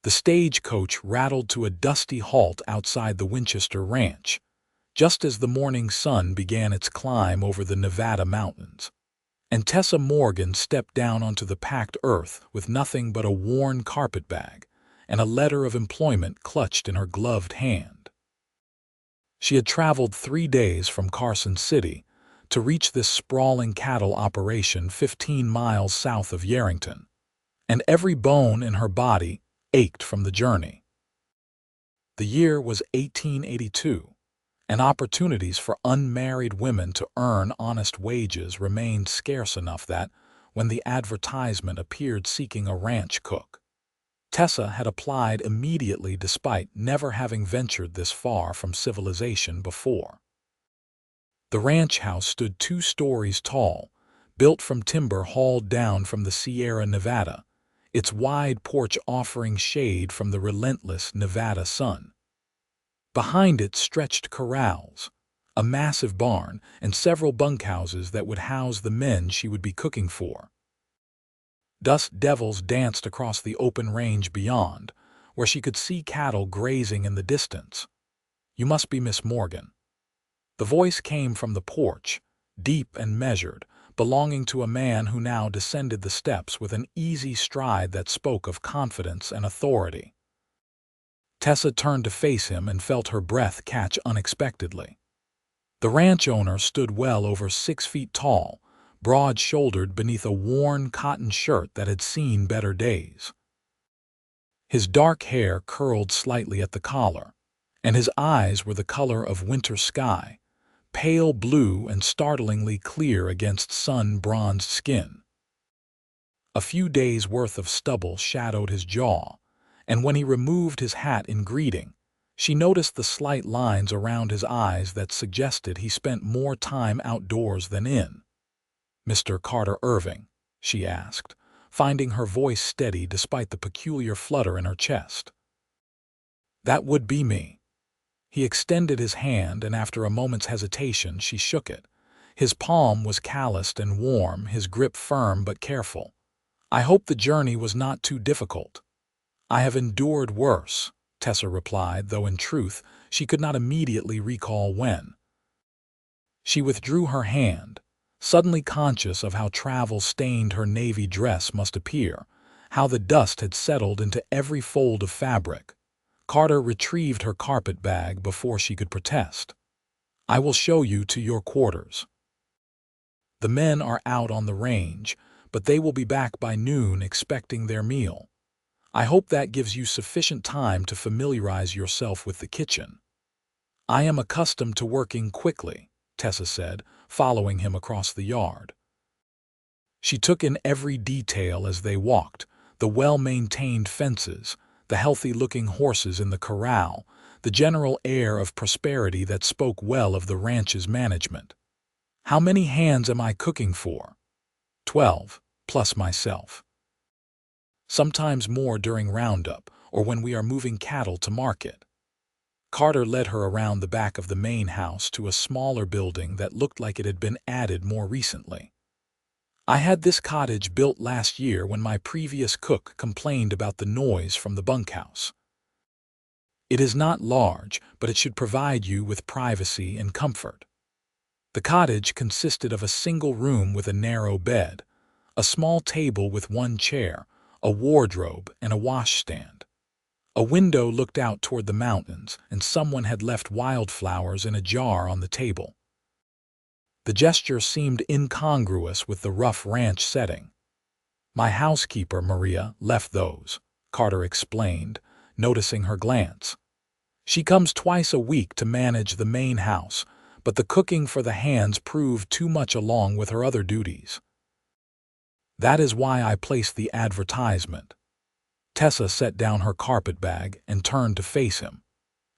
The stagecoach rattled to a dusty halt outside the Winchester Ranch, just as the morning sun began its climb over the Nevada mountains. And Tessa Morgan stepped down onto the packed earth with nothing but a worn carpetbag and a letter of employment clutched in her gloved hand. She had traveled 3 days from Carson City to reach this sprawling cattle operation 15 miles south of Yarrington, and every bone in her body ached from the journey. The year was 1882, and opportunities for unmarried women to earn honest wages remained scarce enough that, when the advertisement appeared seeking a ranch cook, Tessa had applied immediately despite never having ventured this far from civilization before. The ranch house stood 2 stories tall, built from timber hauled down from the Sierra Nevada, its wide porch offering shade from the relentless Nevada sun. Behind it stretched corrals, a massive barn, and several bunkhouses that would house the men she would be cooking for. Dust devils danced across the open range beyond, where she could see cattle grazing in the distance. "You must be Miss Morgan." The voice came from the porch, deep and measured, belonging to a man who now descended the steps with an easy stride that spoke of confidence and authority. Tessa turned to face him and felt her breath catch unexpectedly. The ranch owner stood well over 6 feet tall, broad-shouldered beneath a worn cotton shirt that had seen better days. His dark hair curled slightly at the collar, and his eyes were the color of winter sky, pale blue and startlingly clear against sun-bronzed skin. A few days' worth of stubble shadowed his jaw, and when he removed his hat in greeting, she noticed the slight lines around his eyes that suggested he spent more time outdoors than in. "Mr. Carter Irving?" she asked, finding her voice steady despite the peculiar flutter in her chest. "That would be me." He extended his hand, and after a moment's hesitation she shook it. His palm was calloused and warm, his grip firm but careful. "I hope the journey was not too difficult." "I have endured worse," Tessa replied, though in truth she could not immediately recall when. She withdrew her hand, suddenly conscious of how travel-stained her navy dress must appear, how the dust had settled into every fold of fabric. Carter retrieved her carpet-bag before she could protest. "I will show you to your quarters. The men are out on the range, but they will be back by noon expecting their meal. I hope that gives you sufficient time to familiarize yourself with the kitchen." "I am accustomed to working quickly," Tessa said, following him across the yard. She took in every detail as they walked, the well-maintained fences, the healthy-looking horses in the corral, the general air of prosperity that spoke well of the ranch's management. "How many hands am I cooking for?" 12, plus myself. Sometimes more during roundup or when we are moving cattle to market." Carter led her around the back of the main house to a smaller building that looked like it had been added more recently. "I had this cottage built last year when my previous cook complained about the noise from the bunkhouse. It is not large, but it should provide you with privacy and comfort." The cottage consisted of a single room with a narrow bed, a small table with 1 chair, a wardrobe, and a washstand. A window looked out toward the mountains, and someone had left wildflowers in a jar on the table. The gesture seemed incongruous with the rough ranch setting. "My housekeeper, Maria, left those," Carter explained, noticing her glance. "She comes twice a week to manage the main house, but the cooking for the hands proved too much along with her other duties. That is why I placed the advertisement." Tessa set down her carpetbag and turned to face him.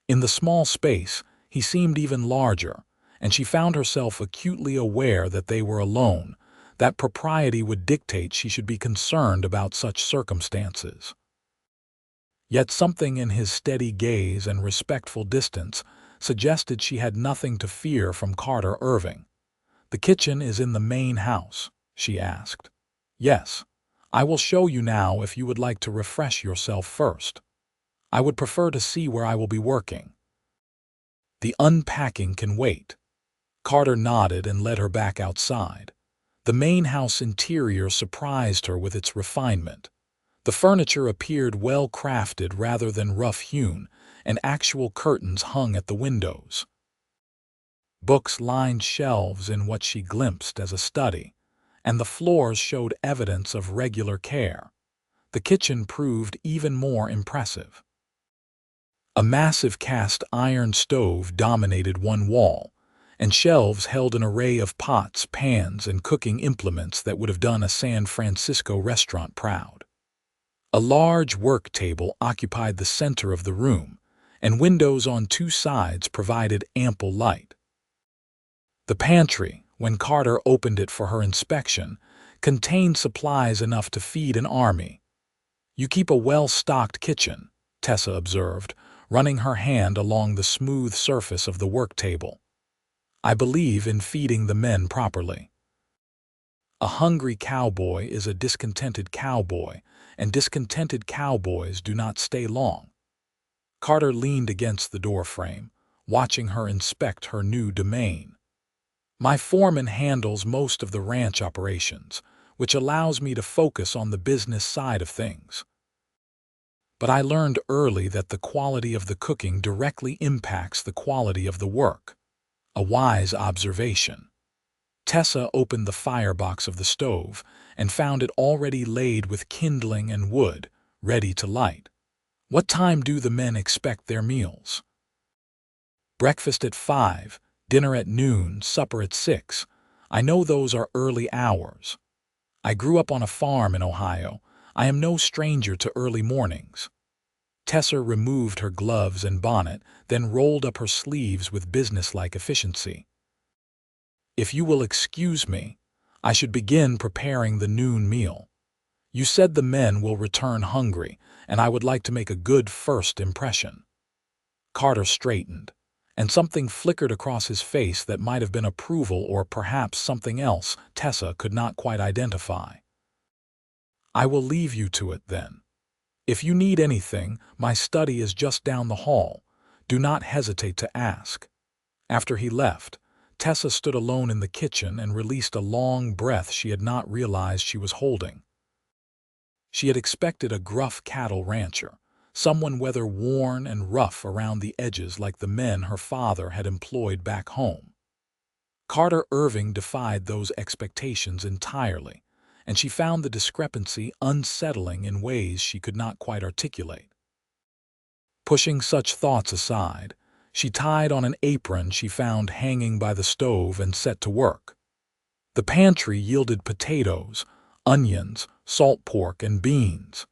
In the small space, he seemed even larger, and she found herself acutely aware that they were alone, that propriety would dictate she should be concerned about such circumstances. Yet something in his steady gaze and respectful distance suggested she had nothing to fear from Carter Irving. "The kitchen is in the main house?" she asked. "Yes. I will show you now if you would like to refresh yourself first." I would prefer to see where I will be working. The unpacking can wait. Carter nodded and led her back outside. The main house interior surprised her with its refinement. The furniture appeared well-crafted rather than rough-hewn, and actual curtains hung at the windows. Books lined shelves in what she glimpsed as a study, and the floors showed evidence of regular care. The kitchen proved even more impressive. A massive cast-iron stove dominated one wall, and shelves held an array of pots, pans, and cooking implements that would have done a San Francisco restaurant proud. A large work table occupied the center of the room, and windows on two sides provided ample light. The pantry, when Carter opened it for her inspection, contained supplies enough to feed an army. "You keep a well-stocked kitchen," Tessa observed, running her hand along the smooth surface of the work table. "I believe in feeding the men properly." A hungry cowboy is a discontented cowboy, and discontented cowboys do not stay long. Carter leaned against the doorframe, watching her inspect her new domain. "My foreman handles most of the ranch operations, which allows me to focus on the business side of things. But I learned early that the quality of the cooking directly impacts the quality of the work." A wise observation. Tessa opened the firebox of the stove and found it already laid with kindling and wood, ready to light. "What time do the men expect their meals?" "Breakfast at 5, dinner at noon, supper at 6. I know those are early hours. I grew up on a farm in Ohio. I am no stranger to early mornings." Tessa removed her gloves and bonnet, then rolled up her sleeves with businesslike efficiency. "If you will excuse me, I should begin preparing the noon meal. You said the men will return hungry, and I would like to make a good first impression." Carter straightened, and something flickered across his face that might have been approval or perhaps something else Tessa could not quite identify. "I will leave you to it, then. If you need anything, my study is just down the hall. Do not hesitate to ask." After he left, Tessa stood alone in the kitchen and released a long breath she had not realized she was holding. She had expected a gruff cattle rancher, someone weather-worn and rough around the edges like the men her father had employed back home. Carter Irving defied those expectations entirely, and she found the discrepancy unsettling in ways she could not quite articulate. Pushing such thoughts aside, she tied on an apron she found hanging by the stove and set to work. The pantry yielded potatoes, onions, salt pork, and beans.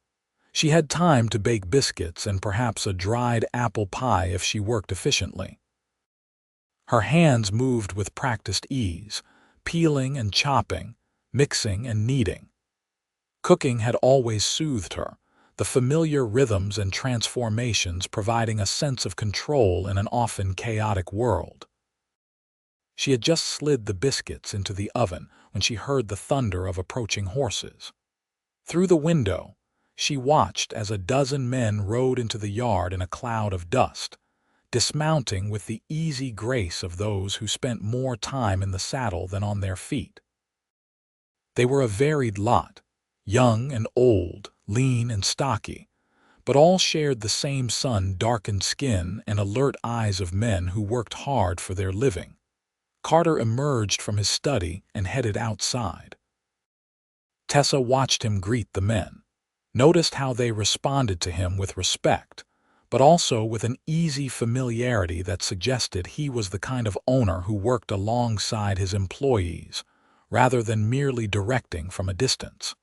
She had time to bake biscuits and perhaps a dried apple pie if she worked efficiently. Her hands moved with practiced ease, peeling and chopping, mixing and kneading. Cooking had always soothed her, the familiar rhythms and transformations providing a sense of control in an often chaotic world. She had just slid the biscuits into the oven when she heard the thunder of approaching horses. Through the window, she watched as a dozen men rode into the yard in a cloud of dust, dismounting with the easy grace of those who spent more time in the saddle than on their feet. They were a varied lot, young and old, lean and stocky, but all shared the same sun-darkened skin and alert eyes of men who worked hard for their living. Carter emerged from his study and headed outside. Tessa watched him greet the men, noticed how they responded to him with respect, but also with an easy familiarity that suggested he was the kind of owner who worked alongside his employees, rather than merely directing from a distance.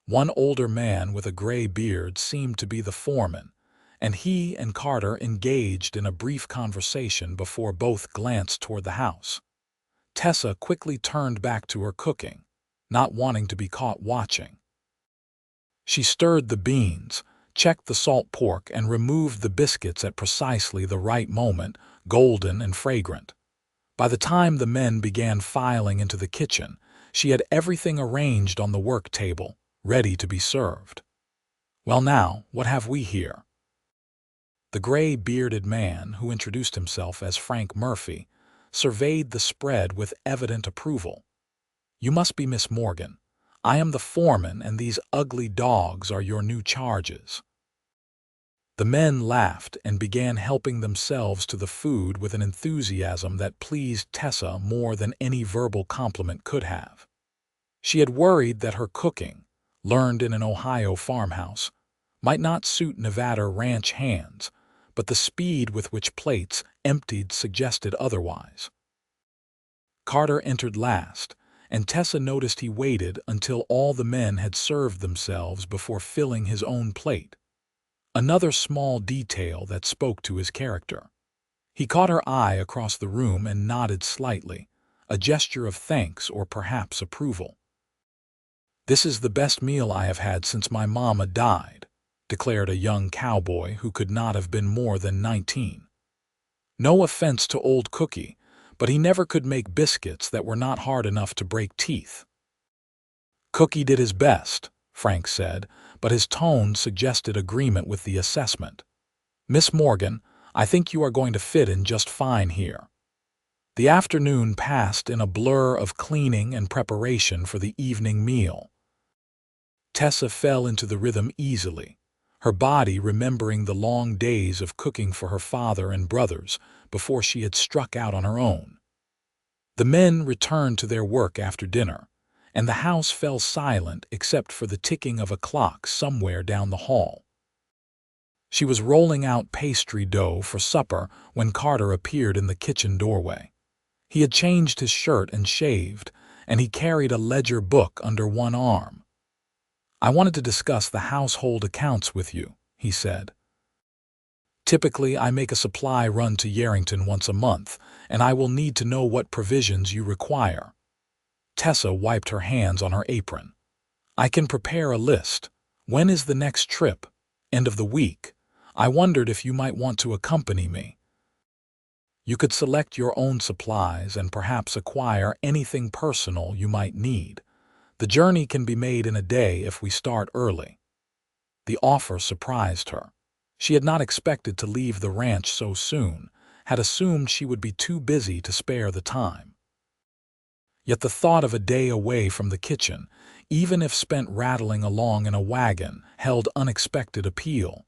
One older man with a gray beard seemed to be the foreman, and he and Carter engaged in a brief conversation before both glanced toward the house. Tessa quickly turned back to her cooking, not wanting to be caught watching. She stirred the beans, checked the salt pork, and removed the biscuits at precisely the right moment, golden and fragrant. By the time the men began filing into the kitchen, she had everything arranged on the work table, ready to be served. "Well now, what have we here?" The gray-bearded man, who introduced himself as Frank Murphy, surveyed the spread with evident approval. "You must be Miss Morgan. I am the foreman, and these ugly dogs are your new charges." The men laughed and began helping themselves to the food with an enthusiasm that pleased Tessa more than any verbal compliment could have. She had worried that her cooking, learned in an Ohio farmhouse, might not suit Nevada ranch hands, but the speed with which plates emptied suggested otherwise. Carter entered last, and Tessa noticed he waited until all the men had served themselves before filling his own plate. Another small detail that spoke to his character. He caught her eye across the room and nodded slightly, a gesture of thanks or perhaps approval. "This is the best meal I have had since my mama died," declared a young cowboy who could not have been more than 19. No offense to old Cookie, but he never could make biscuits that were not hard enough to break teeth. "Cookie did his best," Frank said, but his tone suggested agreement with the assessment. "Miss Morgan, I think you are going to fit in just fine here." The afternoon passed in a blur of cleaning and preparation for the evening meal. Tessa fell into the rhythm easily, her body remembering the long days of cooking for her father and brothers before she had struck out on her own. The men returned to their work after dinner, and the house fell silent except for the ticking of a clock somewhere down the hall. She was rolling out pastry dough for supper when Carter appeared in the kitchen doorway. He had changed his shirt and shaved, and he carried a ledger book under one arm. "I wanted to discuss the household accounts with you," he said. "Typically, I make a supply run to Yarrington once a month, and I will need to know what provisions you require." Tessa wiped her hands on her apron. "I can prepare a list. When is the next trip? End of the week. I wondered if you might want to accompany me. You could select your own supplies and perhaps acquire anything personal you might need. The journey can be made in a day if we start early." The offer surprised her. She had not expected to leave the ranch so soon, had assumed she would be too busy to spare the time. Yet the thought of a day away from the kitchen, even if spent rattling along in a wagon, held unexpected appeal.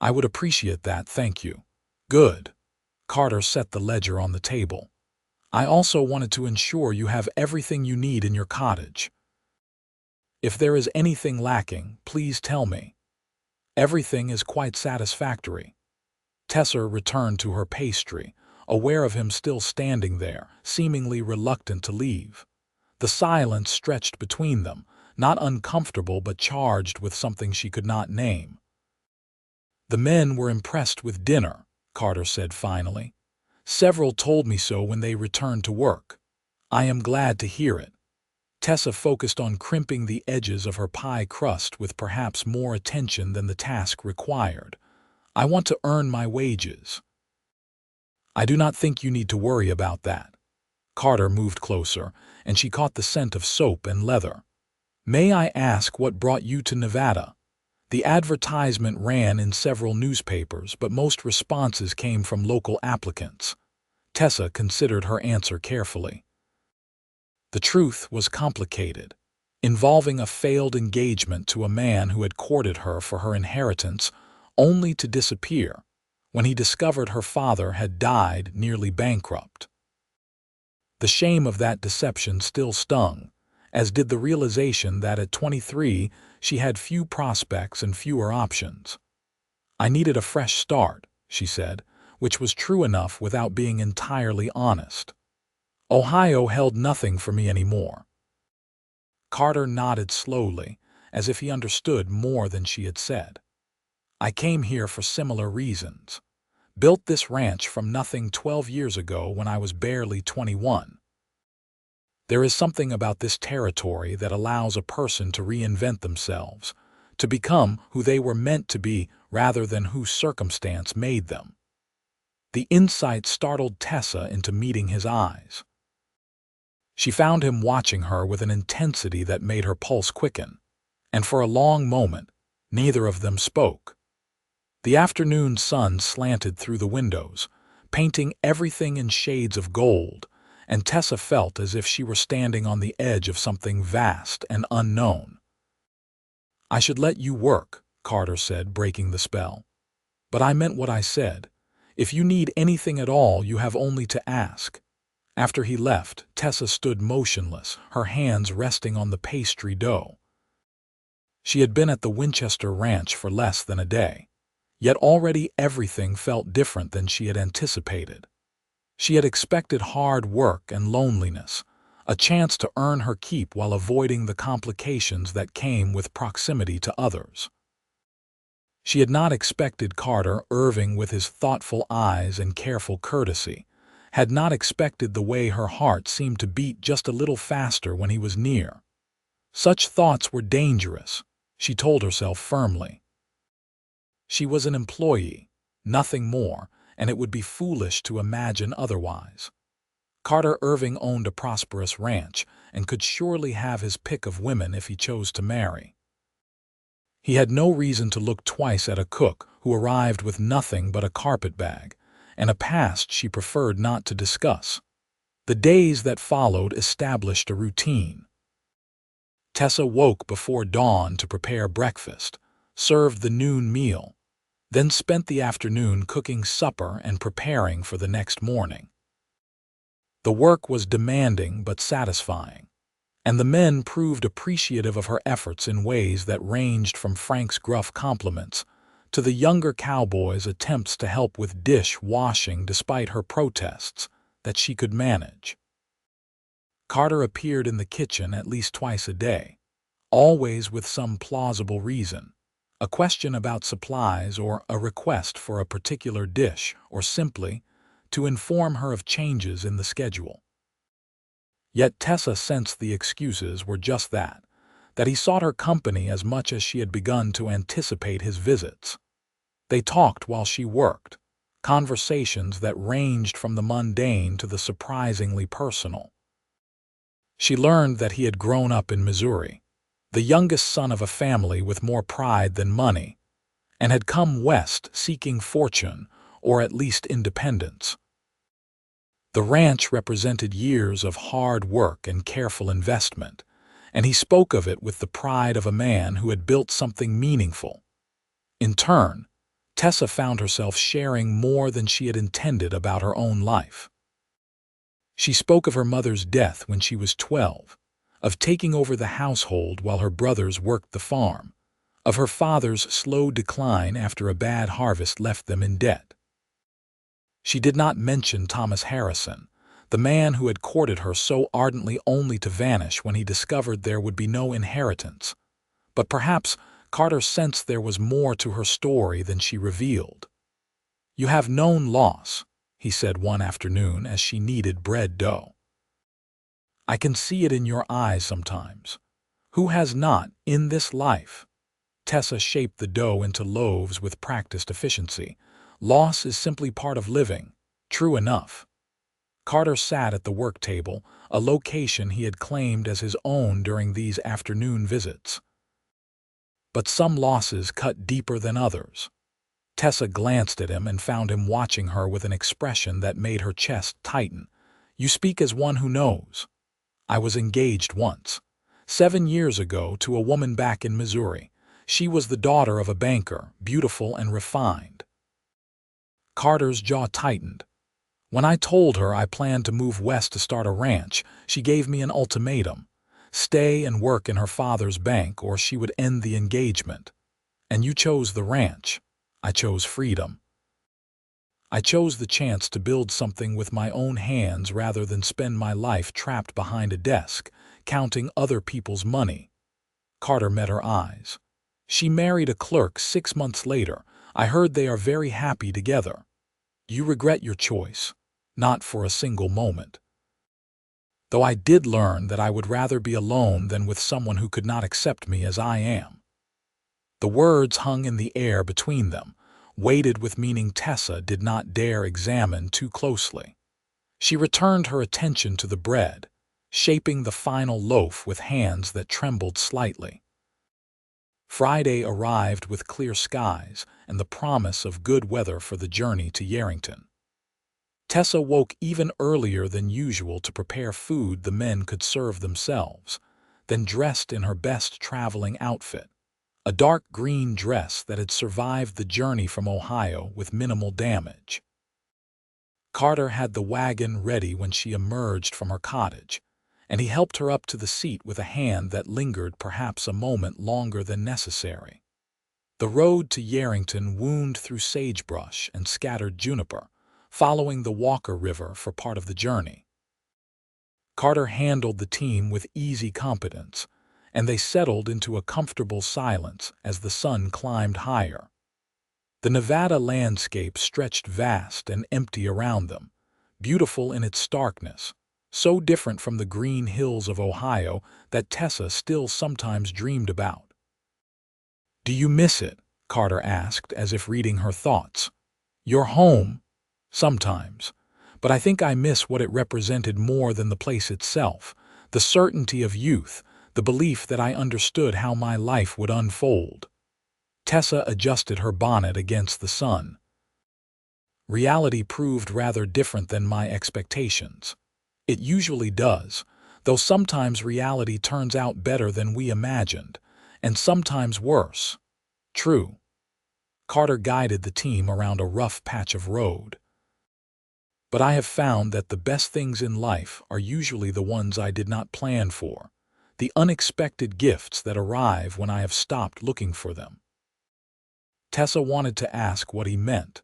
"I would appreciate that, thank you." "Good." Carter set the ledger on the table. "I also wanted to ensure you have everything you need in your cottage. If there is anything lacking, please tell me." "Everything is quite satisfactory." Tessa returned to her pastry, aware of him still standing there, seemingly reluctant to leave. The silence stretched between them, not uncomfortable but charged with something she could not name. "The men were impressed with dinner," Carter said finally. "Several told me so when they returned to work. I am glad to hear it." Tessa focused on crimping the edges of her pie crust with perhaps more attention than the task required. "I want to earn my wages." "I do not think you need to worry about that." Carter moved closer, and she caught the scent of soap and leather. "May I ask what brought you to Nevada?" The advertisement ran in several newspapers, but most responses came from local applicants. Tessa considered her answer carefully. The truth was complicated, involving a failed engagement to a man who had courted her for her inheritance, only to disappear when he discovered her father had died nearly bankrupt. The shame of that deception still stung, as did the realization that at 23 she had few prospects and fewer options. "I needed a fresh start," she said, which was true enough without being entirely honest. "Ohio held nothing for me anymore." Carter nodded slowly, as if he understood more than she had said. "I came here for similar reasons. Built this ranch from nothing 12 years ago when I was barely 21. There is something about this territory that allows a person to reinvent themselves, to become who they were meant to be rather than who circumstance made them." The insight startled Tessa into meeting his eyes. She found him watching her with an intensity that made her pulse quicken, and for a long moment, neither of them spoke. The afternoon sun slanted through the windows, painting everything in shades of gold, and Tessa felt as if she were standing on the edge of something vast and unknown. "I should let you work," Carter said, breaking the spell. "But I meant what I said. If you need anything at all, you have only to ask." After he left, Tessa stood motionless, her hands resting on the pastry dough. She had been at the Winchester Ranch for less than a day, yet already everything felt different than she had anticipated. She had expected hard work and loneliness, a chance to earn her keep while avoiding the complications that came with proximity to others. She had not expected Irving with his thoughtful eyes and careful courtesy, had not expected the way her heart seemed to beat just a little faster when he was near. Such thoughts were dangerous, she told herself firmly. She was an employee, nothing more, and it would be foolish to imagine otherwise. Irving owned a prosperous ranch and could surely have his pick of women if he chose to marry. He had no reason to look twice at a cook who arrived with nothing but a carpet bag, and a past she preferred not to discuss. The days that followed established a routine. Tessa woke before dawn to prepare breakfast, served the noon meal, then spent the afternoon cooking supper and preparing for the next morning. The work was demanding but satisfying, and the men proved appreciative of her efforts in ways that ranged from Frank's gruff compliments to the younger cowboy's attempts to help with dish washing despite her protests that she could manage. Carter appeared in the kitchen at least twice a day, always with some plausible reason, a question about supplies or a request for a particular dish or simply to inform her of changes in the schedule. Yet Tessa sensed the excuses were just that he sought her company as much as she had begun to anticipate his visits. They talked while she worked, conversations that ranged from the mundane to the surprisingly personal. She learned that he had grown up in Missouri, the youngest son of a family with more pride than money, and had come west seeking fortune or at least independence. The ranch represented years of hard work and careful investment, and he spoke of it with the pride of a man who had built something meaningful. In turn, Tessa found herself sharing more than she had intended about her own life. She spoke of her mother's death when she was 12, of taking over the household while her brothers worked the farm, of her father's slow decline after a bad harvest left them in debt. She did not mention Thomas Harrison, the man who had courted her so ardently only to vanish when he discovered there would be no inheritance. But perhaps Carter sensed there was more to her story than she revealed. "You have known loss," he said one afternoon as she kneaded bread dough. "I can see it in your eyes sometimes. Who has not, in this life?" Tessa shaped the dough into loaves with practiced efficiency. "Loss is simply part of living." True enough. Carter sat at the work table, a location he had claimed as his own during these afternoon visits. But some losses cut deeper than others. Tessa glanced at him and found him watching her with an expression that made her chest tighten. "You speak as one who knows. I was engaged once, 7 years ago, to a woman back in Missouri. She was the daughter of a banker, beautiful and refined." Carter's jaw tightened. "When I told her I planned to move west to start a ranch, she gave me an ultimatum: stay and work in her father's bank or she would end the engagement. And you chose the ranch. I chose freedom. I chose the chance to build something with my own hands rather than spend my life trapped behind a desk, counting other people's money." Carter met her eyes. "She married a clerk 6 months later. I heard they are very happy together. You regret your choice?" "Not for a single moment. Though I did learn that I would rather be alone than with someone who could not accept me as I am." The words hung in the air between them, weighted with meaning Tessa did not dare examine too closely. She returned her attention to the bread, shaping the final loaf with hands that trembled slightly. Friday arrived with clear skies, and the promise of good weather for the journey to Yarrington. Tessa woke even earlier than usual to prepare food the men could serve themselves, then dressed in her best traveling outfit, a dark green dress that had survived the journey from Ohio with minimal damage. Carter had the wagon ready when she emerged from her cottage, and he helped her up to the seat with a hand that lingered perhaps a moment longer than necessary. The road to Yarrington wound through sagebrush and scattered juniper, following the Walker River for part of the journey. Carter handled the team with easy competence, and they settled into a comfortable silence as the sun climbed higher. The Nevada landscape stretched vast and empty around them, beautiful in its starkness, so different from the green hills of Ohio that Tessa still sometimes dreamed about. "Do you miss it?" Carter asked, as if reading her thoughts. "You're home." "Sometimes. But I think I miss what it represented more than the place itself, the certainty of youth, the belief that I understood how my life would unfold." Tessa adjusted her bonnet against the sun. "Reality proved rather different than my expectations. It usually does, though sometimes reality turns out better than we imagined, and sometimes worse." "True." Carter guided the team around a rough patch of road. "But I have found that the best things in life are usually the ones I did not plan for, the unexpected gifts that arrive when I have stopped looking for them." Tessa wanted to ask what he meant,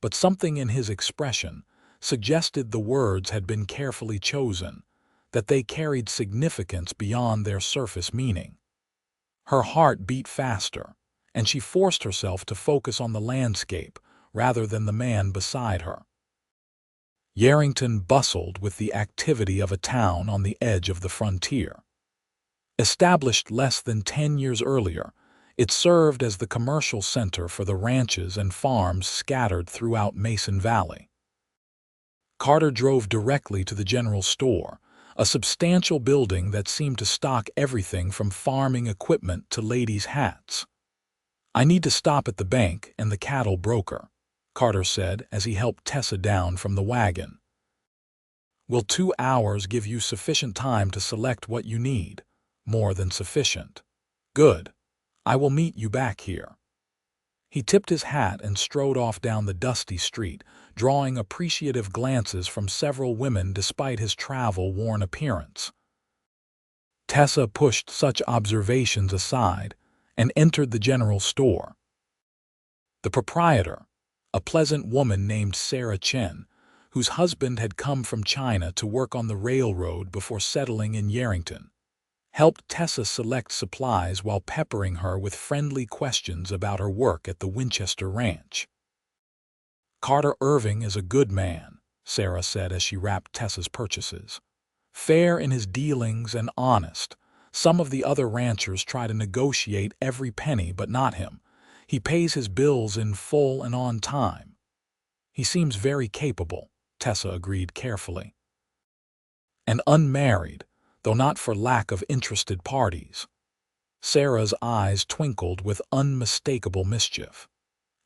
but something in his expression suggested the words had been carefully chosen, that they carried significance beyond their surface meaning. Her heart beat faster, and she forced herself to focus on the landscape rather than the man beside her. Yarrington bustled with the activity of a town on the edge of the frontier. Established less than 10 years earlier, it served as the commercial center for the ranches and farms scattered throughout Mason Valley. Carter drove directly to the general store, a substantial building that seemed to stock everything from farming equipment to ladies' hats. "I need to stop at the bank and the cattle broker," Carter said as he helped Tessa down from the wagon. "Will 2 hours give you sufficient time to select what you need?" "More than sufficient." "Good. I will meet you back here." He tipped his hat and strode off down the dusty street, drawing appreciative glances from several women despite his travel-worn appearance. Tessa pushed such observations aside and entered the general store. The proprietor, a pleasant woman named Sarah Chen, whose husband had come from China to work on the railroad before settling in Yarrington, helped Tessa select supplies while peppering her with friendly questions about her work at the Winchester Ranch. "Carter Irving is a good man," Sarah said as she wrapped Tessa's purchases. "Fair in his dealings and honest. Some of the other ranchers try to negotiate every penny, but not him. He pays his bills in full and on time." "He seems very capable," Tessa agreed carefully. "And unmarried, though not for lack of interested parties." Sarah's eyes twinkled with unmistakable mischief.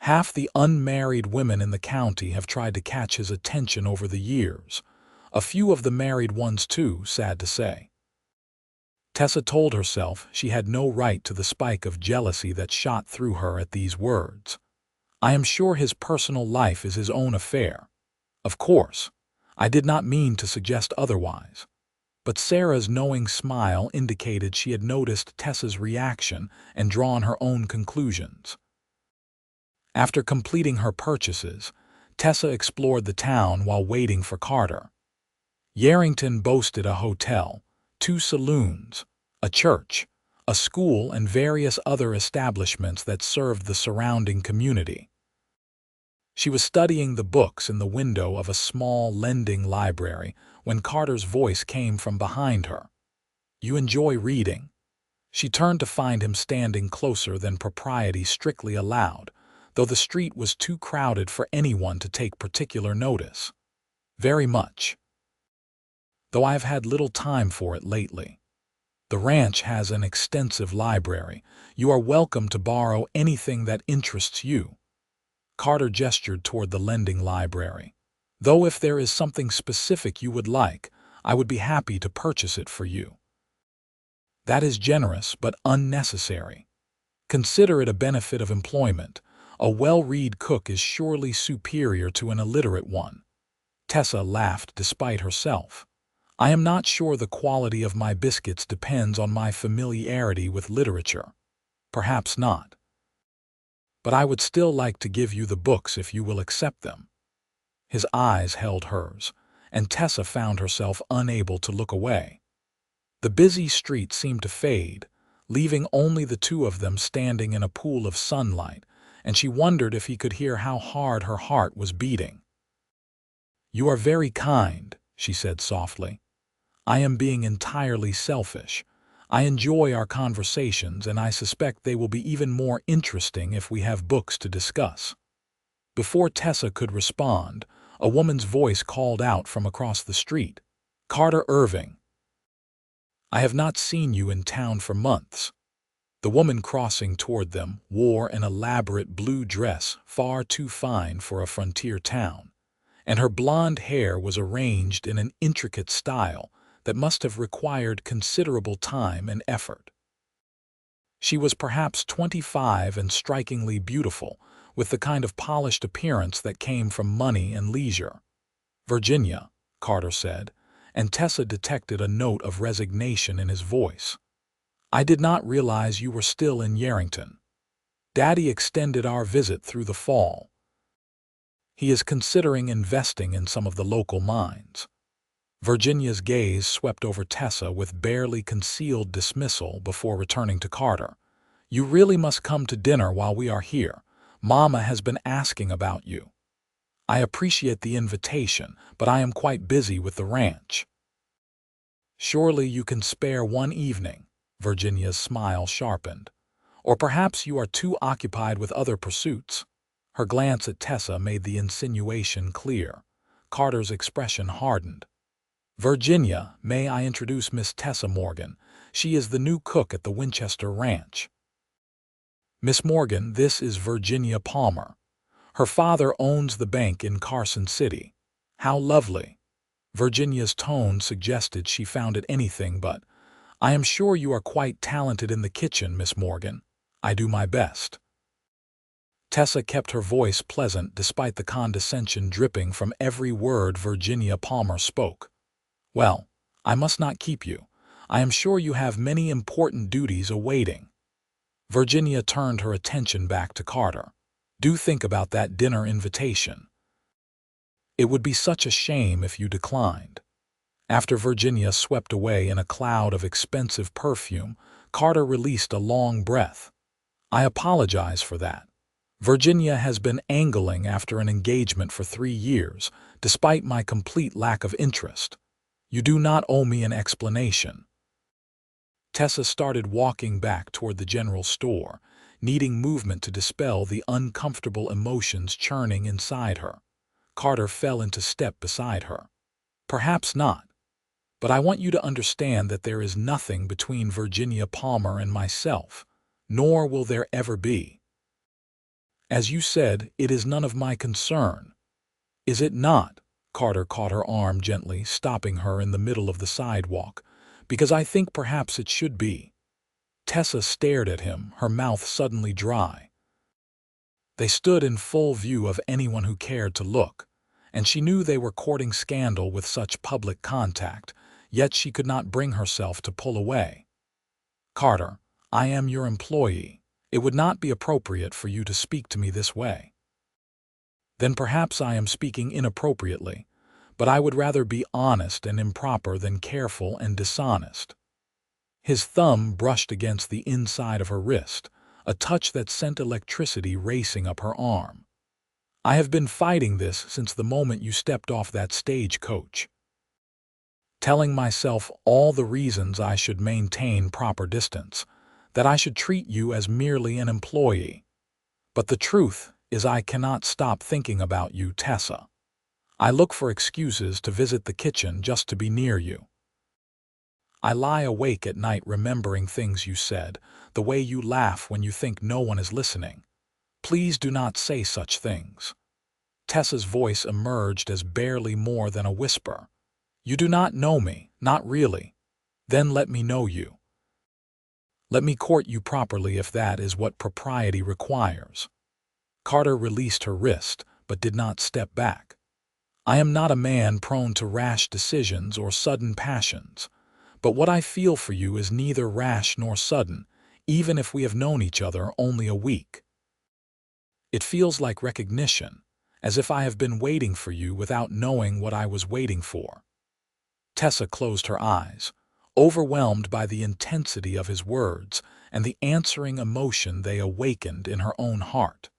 "Half the unmarried women in the county have tried to catch his attention over the years. A few of the married ones too, sad to say." Tessa told herself she had no right to the spike of jealousy that shot through her at these words. "I am sure his personal life is his own affair. Of course, I did not mean to suggest otherwise." But Sarah's knowing smile indicated she had noticed Tessa's reaction and drawn her own conclusions. After completing her purchases, Tessa explored the town while waiting for Carter. Yarrington boasted a hotel, 2 saloons, a church, a school, and various other establishments that served the surrounding community. She was studying the books in the window of a small lending library when Carter's voice came from behind her. "You enjoy reading?" She turned to find him standing closer than propriety strictly allowed, though the street was too crowded for anyone to take particular notice. "Very much. Though I have had little time for it lately. The ranch has an extensive library. You are welcome to borrow anything that interests you." Carter gestured toward the lending library. Though if there is something specific you would like, I would be happy to purchase it for you. That is generous but unnecessary. Consider it a benefit of employment. A well-read cook is surely superior to an illiterate one. Tessa laughed despite herself. I am not sure the quality of my biscuits depends on my familiarity with literature. Perhaps not. But I would still like to give you the books if you will accept them. His eyes held hers, and Tessa found herself unable to look away. The busy street seemed to fade, leaving only the two of them standing in a pool of sunlight, and she wondered if he could hear how hard her heart was beating. "You are very kind," she said softly. "I am being entirely selfish. I enjoy our conversations, and I suspect they will be even more interesting if we have books to discuss." Before Tessa could respond, a woman's voice called out from across the street. "Carter Irving. I have not seen you in town for months." The woman crossing toward them wore an elaborate blue dress far too fine for a frontier town, and her blonde hair was arranged in an intricate style that must have required considerable time and effort. She was perhaps 25 and strikingly beautiful, with the kind of polished appearance that came from money and leisure. "Virginia," Carter said, and Tessa detected a note of resignation in his voice. "I did not realize you were still in Yarrington. Daddy extended our visit through the fall. He is considering investing in some of the local mines." Virginia's gaze swept over Tessa with barely concealed dismissal before returning to Carter. "You really must come to dinner while we are here. Mama has been asking about you." "I appreciate the invitation, but I am quite busy with the ranch." "Surely you can spare one evening," Virginia's smile sharpened. "Or perhaps you are too occupied with other pursuits." Her glance at Tessa made the insinuation clear. Carter's expression hardened. "Virginia, may I introduce Miss Tessa Morgan? She is the new cook at the Winchester Ranch." "Miss Morgan, this is Virginia Palmer. Her father owns the bank in Carson City." "How lovely." Virginia's tone suggested she found it anything but. "I am sure you are quite talented in the kitchen, Miss Morgan. I do my best." Tessa kept her voice pleasant despite the condescension dripping from every word Virginia Palmer spoke. "Well, I must not keep you. I am sure you have many important duties awaiting." Virginia turned her attention back to Carter. "Do think about that dinner invitation. It would be such a shame if you declined." After Virginia swept away in a cloud of expensive perfume, Carter released a long breath. "I apologize for that. Virginia has been angling after an engagement for 3 years, despite my complete lack of interest. You do not owe me an explanation." Tessa started walking back toward the general store, needing movement to dispel the uncomfortable emotions churning inside her. Carter fell into step beside her. "Perhaps not. But I want you to understand that there is nothing between Virginia Palmer and myself, nor will there ever be. As you said, it is none of my concern." "Is it not?" Carter caught her arm gently, stopping her in the middle of the sidewalk. "Because I think perhaps it should be." Tessa stared at him, her mouth suddenly dry. They stood in full view of anyone who cared to look, and she knew they were courting scandal with such public contact, yet she could not bring herself to pull away. "Carter, I am your employee. It would not be appropriate for you to speak to me this way." "Then perhaps I am speaking inappropriately, but I would rather be honest and improper than careful and dishonest." His thumb brushed against the inside of her wrist, a touch that sent electricity racing up her arm. "I have been fighting this since the moment you stepped off that stagecoach. Telling myself all the reasons I should maintain proper distance, that I should treat you as merely an employee. But the truth is I cannot stop thinking about you, Tessa. I look for excuses to visit the kitchen just to be near you. I lie awake at night remembering things you said, the way you laugh when you think no one is listening. Please do not say such things." Tessa's voice emerged as barely more than a whisper. "You do not know me, not really. Then let me know you. Let me court you properly if that is what propriety requires." Carter released her wrist, but did not step back. "I am not a man prone to rash decisions or sudden passions, but what I feel for you is neither rash nor sudden, even if we have known each other only a week. It feels like recognition, as if I have been waiting for you without knowing what I was waiting for." Tessa closed her eyes, overwhelmed by the intensity of his words and the answering emotion they awakened in her own heart.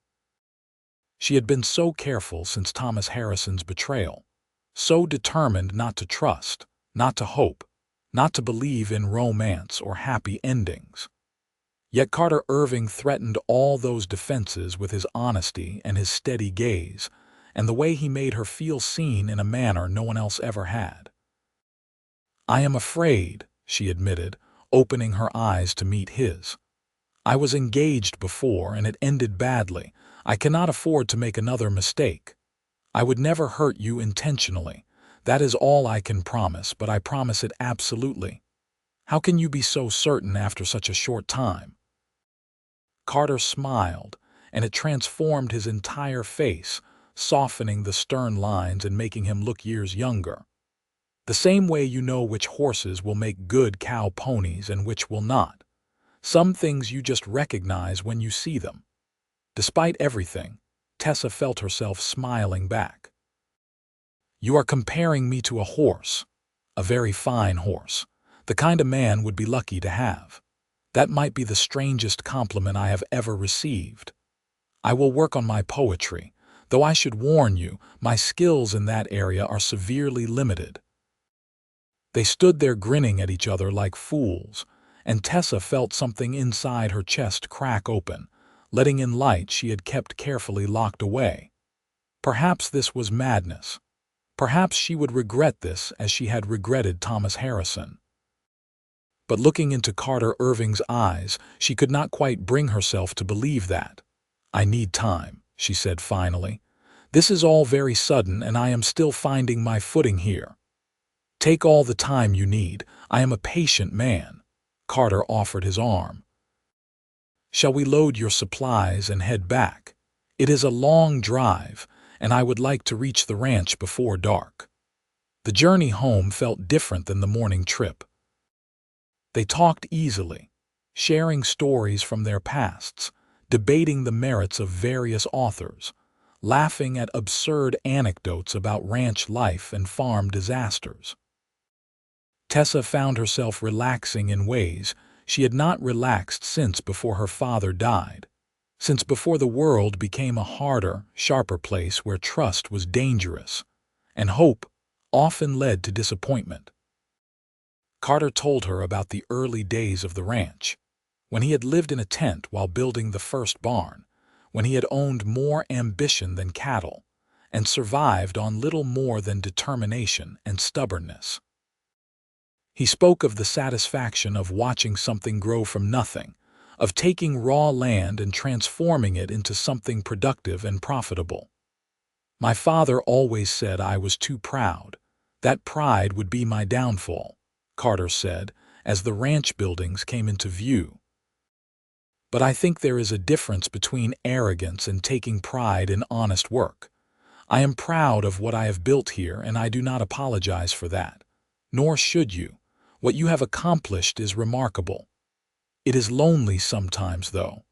She had been so careful since Thomas Harrison's betrayal, so determined not to trust, not to hope, not to believe in romance or happy endings. Yet Carter Irving threatened all those defenses with his honesty and his steady gaze, and the way he made her feel seen in a manner no one else ever had. "I am afraid," she admitted, opening her eyes to meet his. "I was engaged before and it ended badly. I cannot afford to make another mistake. I would never hurt you intentionally. That is all I can promise, but I promise it absolutely." "How can you be so certain after such a short time?" Carter smiled, and it transformed his entire face, softening the stern lines and making him look years younger. "The same way you know which horses will make good cow ponies and which will not. Some things you just recognize when you see them." Despite everything, Tessa felt herself smiling back. "You are comparing me to a horse, a very fine horse, the kind a man would be lucky to have. That might be the strangest compliment I have ever received. I will work on my poetry, though I should warn you, my skills in that area are severely limited." They stood there grinning at each other like fools, and Tessa felt something inside her chest crack open, letting in light she had kept carefully locked away. Perhaps this was madness. Perhaps she would regret this as she had regretted Thomas Harrison. But looking into Carter Irving's eyes, she could not quite bring herself to believe that. "I need time," she said finally. "This is all very sudden and I am still finding my footing here." "Take all the time you need. I am a patient man." Carter offered his arm. "Shall we load your supplies and head back? It is a long drive, and I would like to reach the ranch before dark." The journey home felt different than the morning trip. They talked easily, sharing stories from their pasts, debating the merits of various authors, laughing at absurd anecdotes about ranch life and farm disasters. Tessa found herself relaxing in ways she had not relaxed since before her father died, since before the world became a harder, sharper place where trust was dangerous, and hope often led to disappointment. Carter told her about the early days of the ranch, when he had lived in a tent while building the first barn, when he had owned more ambition than cattle, and survived on little more than determination and stubbornness. He spoke of the satisfaction of watching something grow from nothing, of taking raw land and transforming it into something productive and profitable. "My father always said I was too proud. That pride would be my downfall," Carter said, as the ranch buildings came into view. "But I think there is a difference between arrogance and taking pride in honest work. I am proud of what I have built here, and I do not apologize for that. Nor should you. What you have accomplished is remarkable. It is lonely sometimes, though.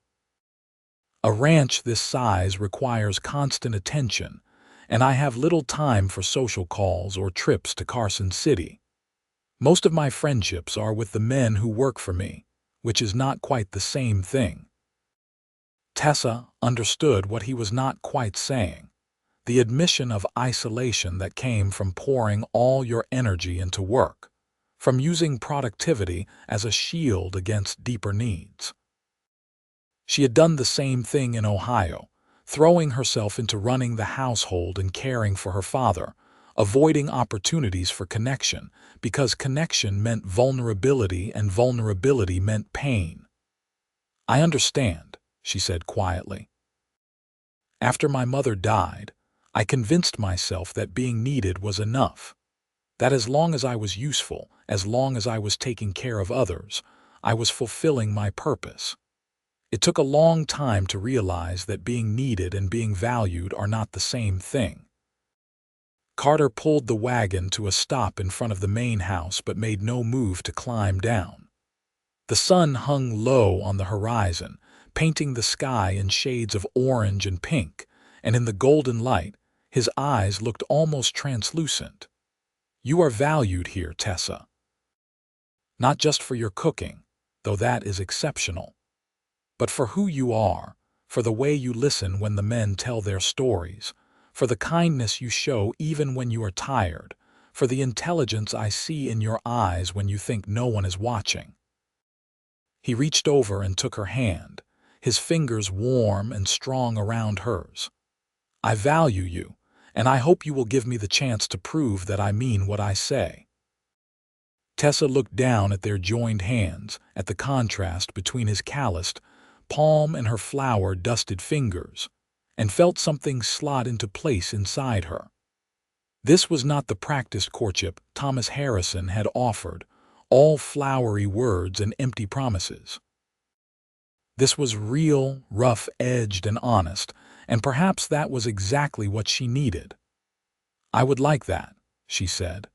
A ranch this size requires constant attention, and I have little time for social calls or trips to Carson City. Most of my friendships are with the men who work for me, which is not quite the same thing." Tessa understood what he was not quite saying, the admission of isolation that came from pouring all your energy into work, from using productivity as a shield against deeper needs. She had done the same thing in Ohio, throwing herself into running the household and caring for her father, avoiding opportunities for connection, because connection meant vulnerability and vulnerability meant pain. "I understand," she said quietly. After my mother died, I convinced myself that being needed was enough, that as long as I was useful, as long as I was taking care of others, I was fulfilling my purpose. It took a long time to realize that being needed and being valued are not the same thing. Carter pulled the wagon to a stop in front of the main house but made no move to climb down. The sun hung low on the horizon, painting the sky in shades of orange and pink, and in the golden light, his eyes looked almost translucent. "You are valued here, Tessa. Not just for your cooking, though that is exceptional, but for who you are, for the way you listen when the men tell their stories, for the kindness you show even when you are tired, for the intelligence I see in your eyes when you think no one is watching." He reached over and took her hand, his fingers warm and strong around hers. "I value you, and I hope you will give me the chance to prove that I mean what I say." Tessa looked down at their joined hands, at the contrast between his calloused palm and her flour-dusted fingers, and felt something slot into place inside her. This was not the practiced courtship Thomas Harrison had offered, all flowery words and empty promises. This was real, rough-edged, and honest, and perhaps that was exactly what she needed. "I would like that," she said.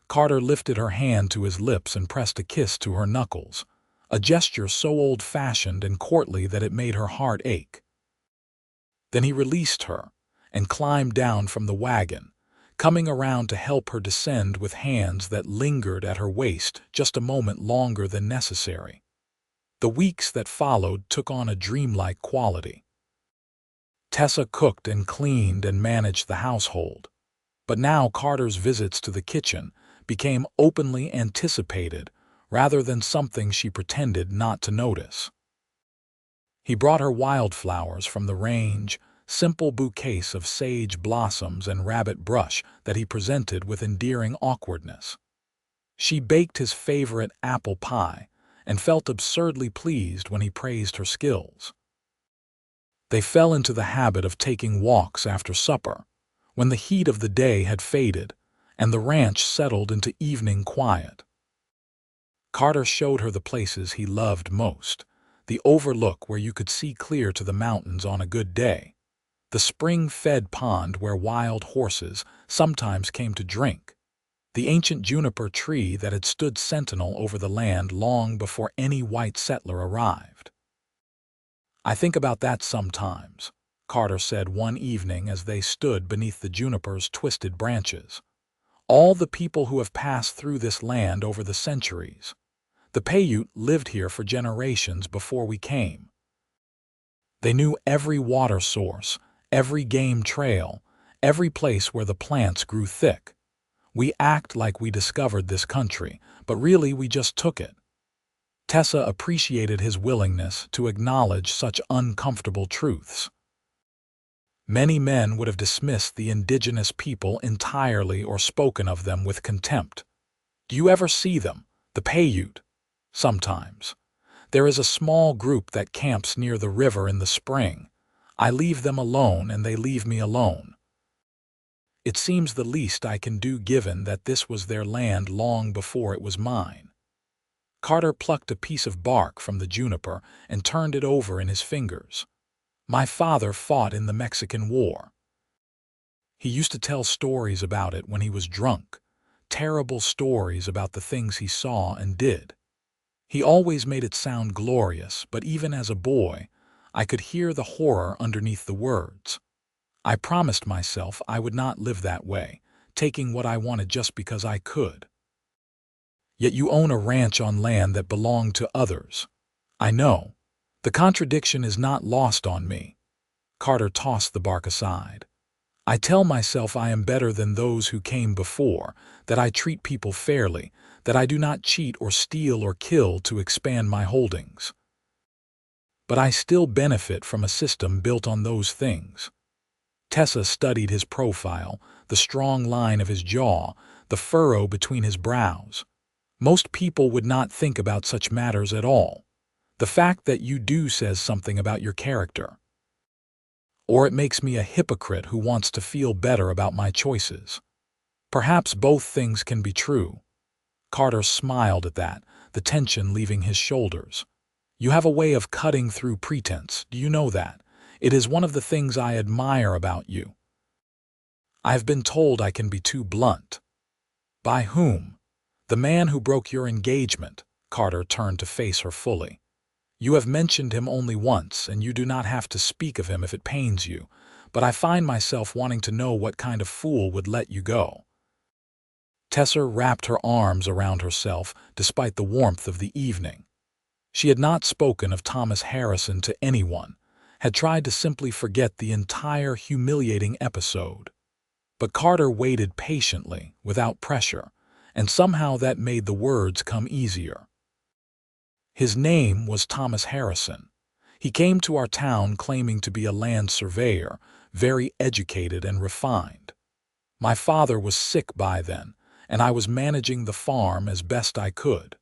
Carter lifted her hand to his lips and pressed a kiss to her knuckles, a gesture so old-fashioned and courtly that it made her heart ache. Then he released her and climbed down from the wagon, coming around to help her descend with hands that lingered at her waist just a moment longer than necessary. The weeks that followed took on a dreamlike quality. Tessa cooked and cleaned and managed the household, but now Carter's visits to the kitchen became openly anticipated rather than something she pretended not to notice. He brought her wildflowers from the range, simple bouquets of sage blossoms and rabbit brush that he presented with endearing awkwardness. She baked his favorite apple pie and felt absurdly pleased when he praised her skills. They fell into the habit of taking walks after supper, when the heat of the day had faded and the ranch settled into evening quiet. Carter showed her the places he loved most, the overlook where you could see clear to the mountains on a good day, the spring-fed pond where wild horses sometimes came to drink, the ancient juniper tree that had stood sentinel over the land long before any white settler arrived. "I think about that sometimes," Carter said one evening as they stood beneath the juniper's twisted branches. "All the people who have passed through this land over the centuries. The Paiute lived here for generations before we came. They knew every water source, every game trail, every place where the plants grew thick. We act like we discovered this country, but really we just took it." Tessa appreciated his willingness to acknowledge such uncomfortable truths. Many men would have dismissed the indigenous people entirely or spoken of them with contempt. "Do you ever see them, the Paiute?" "Sometimes. There is a small group that camps near the river in the spring. I leave them alone and they leave me alone. It seems the least I can do given that this was their land long before it was mine." Carter plucked a piece of bark from the juniper and turned it over in his fingers. "My father fought in the Mexican War. He used to tell stories about it when he was drunk, terrible stories about the things he saw and did. He always made it sound glorious, but even as a boy, I could hear the horror underneath the words. I promised myself I would not live that way, taking what I wanted just because I could." "Yet you own a ranch on land that belonged to others." "I know. The contradiction is not lost on me." Carter tossed the bark aside. "I tell myself I am better than those who came before, that I treat people fairly, that I do not cheat or steal or kill to expand my holdings. But I still benefit from a system built on those things." Tessa studied his profile, the strong line of his jaw, the furrow between his brows. "Most people would not think about such matters at all. The fact that you do says something about your character." or it makes me a hypocrite who wants to feel better about my choices. Perhaps both things can be true. Carter smiled at that, the tension leaving his shoulders. You have a way of cutting through pretense, do you know that? It is one of the things I admire about you. I've been told I can be too blunt. By whom? The man who broke your engagement. Carter turned to face her fully. You have mentioned him only once, and you do not have to speak of him if it pains you, but I find myself wanting to know what kind of fool would let you go. Tessa wrapped her arms around herself despite the warmth of the evening. She had not spoken of Thomas Harrison to anyone, had tried to simply forget the entire humiliating episode. But Carter waited patiently, without pressure, and somehow that made the words come easier. His name was Thomas Harrison. He came to our town claiming to be a land surveyor, very educated and refined. My father was sick by then, and I was managing the farm as best I could.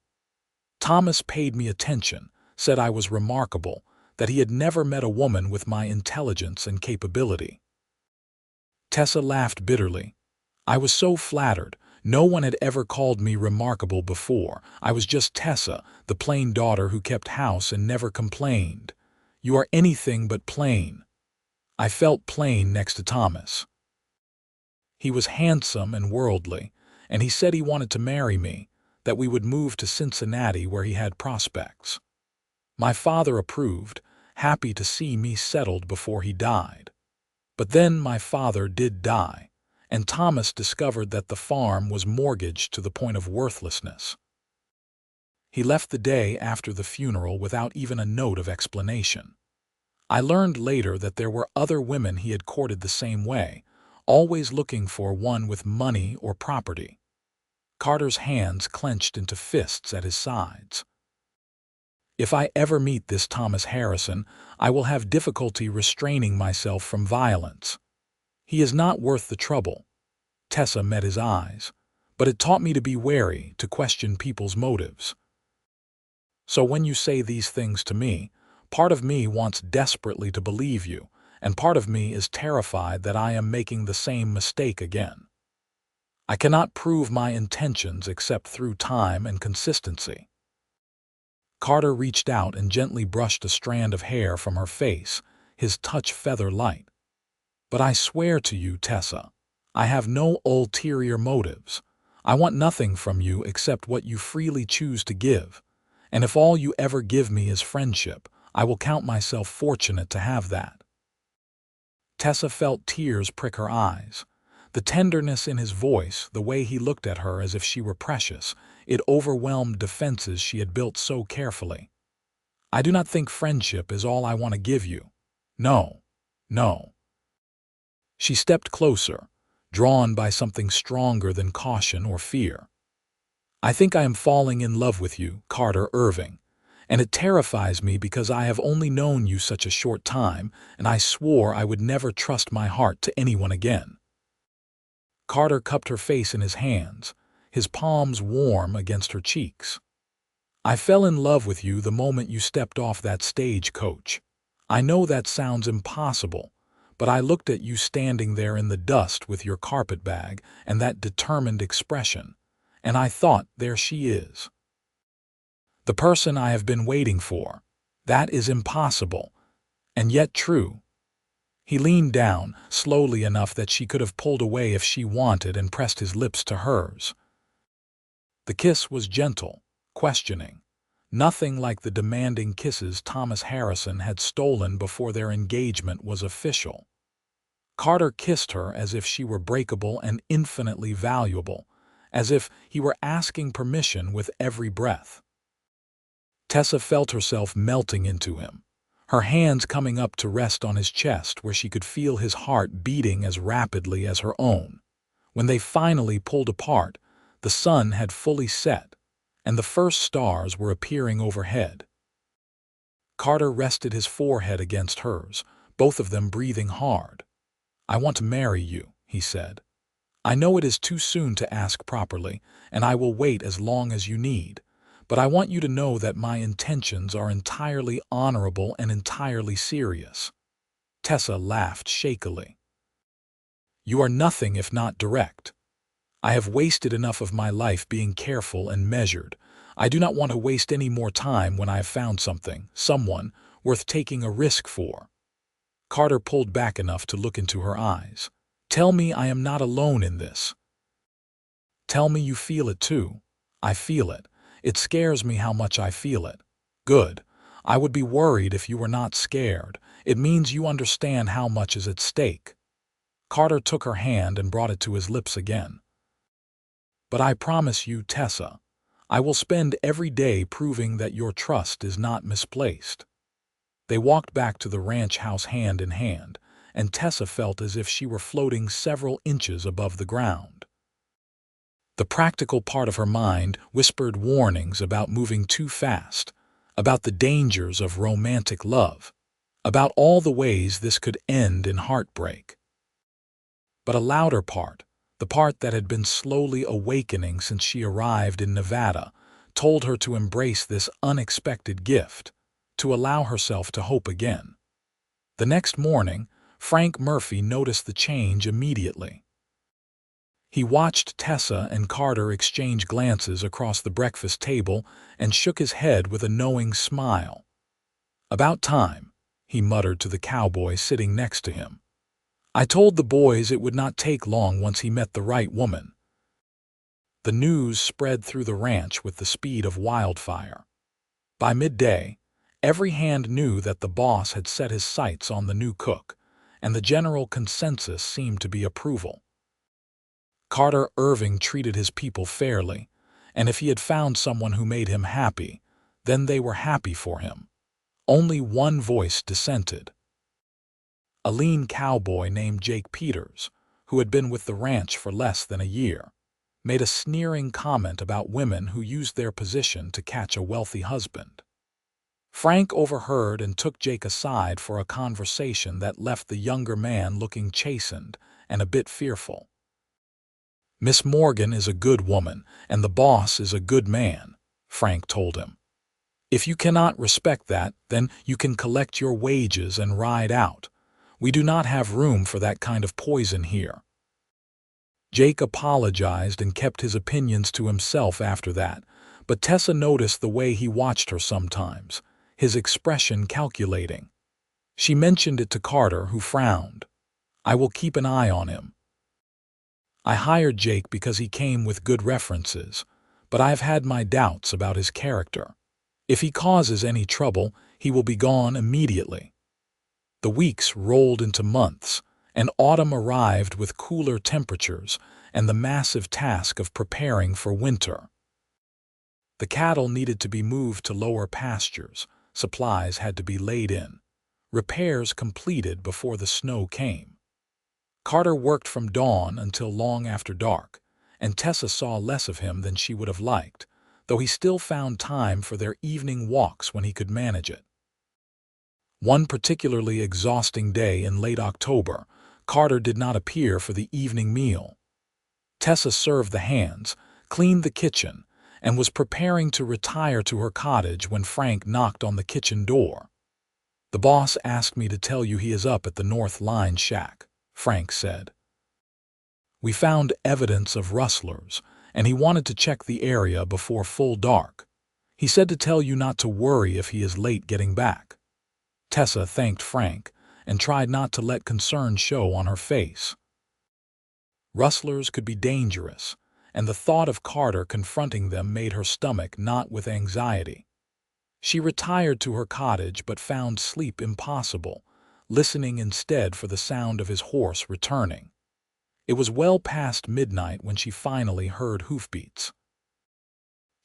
Thomas paid me attention, said I was remarkable, that he had never met a woman with my intelligence and capability. Tessa laughed bitterly. I was so flattered. No one had ever called me remarkable before. I was just Tessa, the plain daughter who kept house and never complained. You are anything but plain. I felt plain next to Thomas. He was handsome and worldly, and he said he wanted to marry me, that we would move to Cincinnati where he had prospects. My father approved, happy to see me settled before he died. But then my father did die, and Thomas discovered that the farm was mortgaged to the point of worthlessness. He left the day after the funeral without even a note of explanation. I learned later that there were other women he had courted the same way, always looking for one with money or property. Carter's hands clenched into fists at his sides. If I ever meet this Thomas Harrison, I will have difficulty restraining myself from violence. He is not worth the trouble. Tessa met his eyes, but it taught me to be wary, to question people's motives. So when you say these things to me, part of me wants desperately to believe you, and part of me is terrified that I am making the same mistake again. I cannot prove my intentions except through time and consistency. Carter reached out and gently brushed a strand of hair from her face, his touch feather-light. But I swear to you, Tessa, I have no ulterior motives. I want nothing from you except what you freely choose to give, and if all you ever give me is friendship, I will count myself fortunate to have that. Tessa felt tears prick her eyes. The tenderness in his voice, the way he looked at her as if she were precious, it overwhelmed defenses she had built so carefully. I do not think friendship is all I want to give you. No, no. She stepped closer, drawn by something stronger than caution or fear. I think I am falling in love with you, Carter Irving, and it terrifies me because I have only known you such a short time, and I swore I would never trust my heart to anyone again. Carter cupped her face in his hands, his palms warm against her cheeks. I fell in love with you the moment you stepped off that stagecoach. I know that sounds impossible, but I looked at you standing there in the dust with your carpetbag and that determined expression, and I thought, there she is. The person I have been waiting for. That is impossible, and yet true. He leaned down, slowly enough that she could have pulled away if she wanted, and pressed his lips to hers. The kiss was gentle, questioning, nothing like the demanding kisses Thomas Harrison had stolen before their engagement was official. Carter kissed her as if she were breakable and infinitely valuable, as if he were asking permission with every breath. Tessa felt herself melting into him, her hands coming up to rest on his chest where she could feel his heart beating as rapidly as her own. When they finally pulled apart, the sun had fully set, and the first stars were appearing overhead. Carter rested his forehead against hers, both of them breathing hard. I want to marry you, he said. I know it is too soon to ask properly, and I will wait as long as you need, but I want you to know that my intentions are entirely honorable and entirely serious. Tessa laughed shakily. You are nothing if not direct. I have wasted enough of my life being careful and measured. I do not want to waste any more time when I have found something, someone, worth taking a risk for. Carter pulled back enough to look into her eyes. Tell me I am not alone in this. Tell me you feel it too. I feel it. It scares me how much I feel it. Good. I would be worried if you were not scared. It means you understand how much is at stake. Carter took her hand and brought it to his lips again. But I promise you, Tessa, I will spend every day proving that your trust is not misplaced. They walked back to the ranch house hand in hand, and Tessa felt as if she were floating several inches above the ground. The practical part of her mind whispered warnings about moving too fast, about the dangers of romantic love, about all the ways this could end in heartbreak. But a louder part, the part that had been slowly awakening since she arrived in Nevada, told her to embrace this unexpected gift, to allow herself to hope again. The next morning, Frank Murphy noticed the change immediately. He watched Tessa and Carter exchange glances across the breakfast table and shook his head with a knowing smile. About time, he muttered to the cowboy sitting next to him. I told the boys it would not take long once he met the right woman. The news spread through the ranch with the speed of wildfire. By midday, every hand knew that the boss had set his sights on the new cook, and the general consensus seemed to be approval. Carter Irving treated his people fairly, and if he had found someone who made him happy, then they were happy for him. Only one voice dissented. A lean cowboy named Jake Peters, who had been with the ranch for less than a year, made a sneering comment about women who used their position to catch a wealthy husband. Frank overheard and took Jake aside for a conversation that left the younger man looking chastened and a bit fearful. Miss Morgan is a good woman, and the boss is a good man, Frank told him. If you cannot respect that, then you can collect your wages and ride out. We do not have room for that kind of poison here. Jake apologized and kept his opinions to himself after that, but Tessa noticed the way he watched her sometimes, his expression calculating. She mentioned it to Carter, who frowned. I will keep an eye on him. I hired Jake because he came with good references, but I have had my doubts about his character. If he causes any trouble, he will be gone immediately. The weeks rolled into months, and autumn arrived with cooler temperatures and the massive task of preparing for winter. The cattle needed to be moved to lower pastures, supplies had to be laid in, repairs completed before the snow came. Carter worked from dawn until long after dark, and Tessa saw less of him than she would have liked, though he still found time for their evening walks when he could manage it. One particularly exhausting day in late October, Carter did not appear for the evening meal. Tessa served the hands, cleaned the kitchen, and was preparing to retire to her cottage when Frank knocked on the kitchen door. The boss asked me to tell you he is up at the North Line shack, Frank said. We found evidence of rustlers, and he wanted to check the area before full dark. He said to tell you not to worry if he is late getting back. Tessa thanked Frank and tried not to let concern show on her face. Rustlers could be dangerous, and the thought of Carter confronting them made her stomach knot with anxiety. She retired to her cottage but found sleep impossible, listening instead for the sound of his horse returning. It was well past midnight when she finally heard hoofbeats.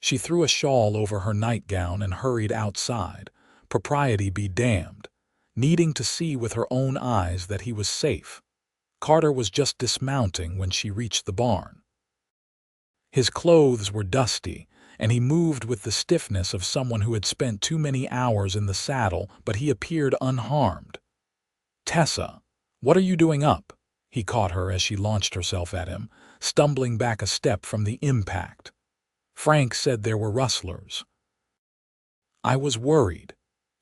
She threw a shawl over her nightgown and hurried outside, propriety be damned, needing to see with her own eyes that he was safe. Carter was just dismounting when she reached the barn. His clothes were dusty, and he moved with the stiffness of someone who had spent too many hours in the saddle, but he appeared unharmed. Tessa, what are you doing up? He caught her as she launched herself at him, stumbling back a step from the impact. Frank said there were rustlers. I was worried.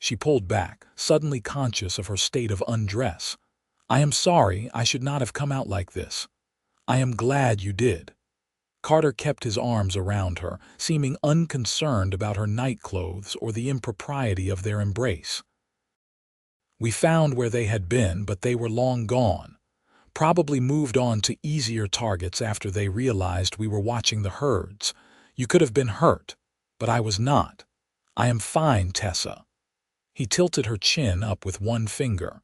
She pulled back, suddenly conscious of her state of undress. "I am sorry, I should not have come out like this." "I am glad you did." Carter kept his arms around her, seeming unconcerned about her nightclothes or the impropriety of their embrace. "We found where they had been, but they were long gone. Probably moved on to easier targets after they realized we were watching the herds. You could have been hurt, but I was not. I am fine, Tessa." He tilted her chin up with one finger.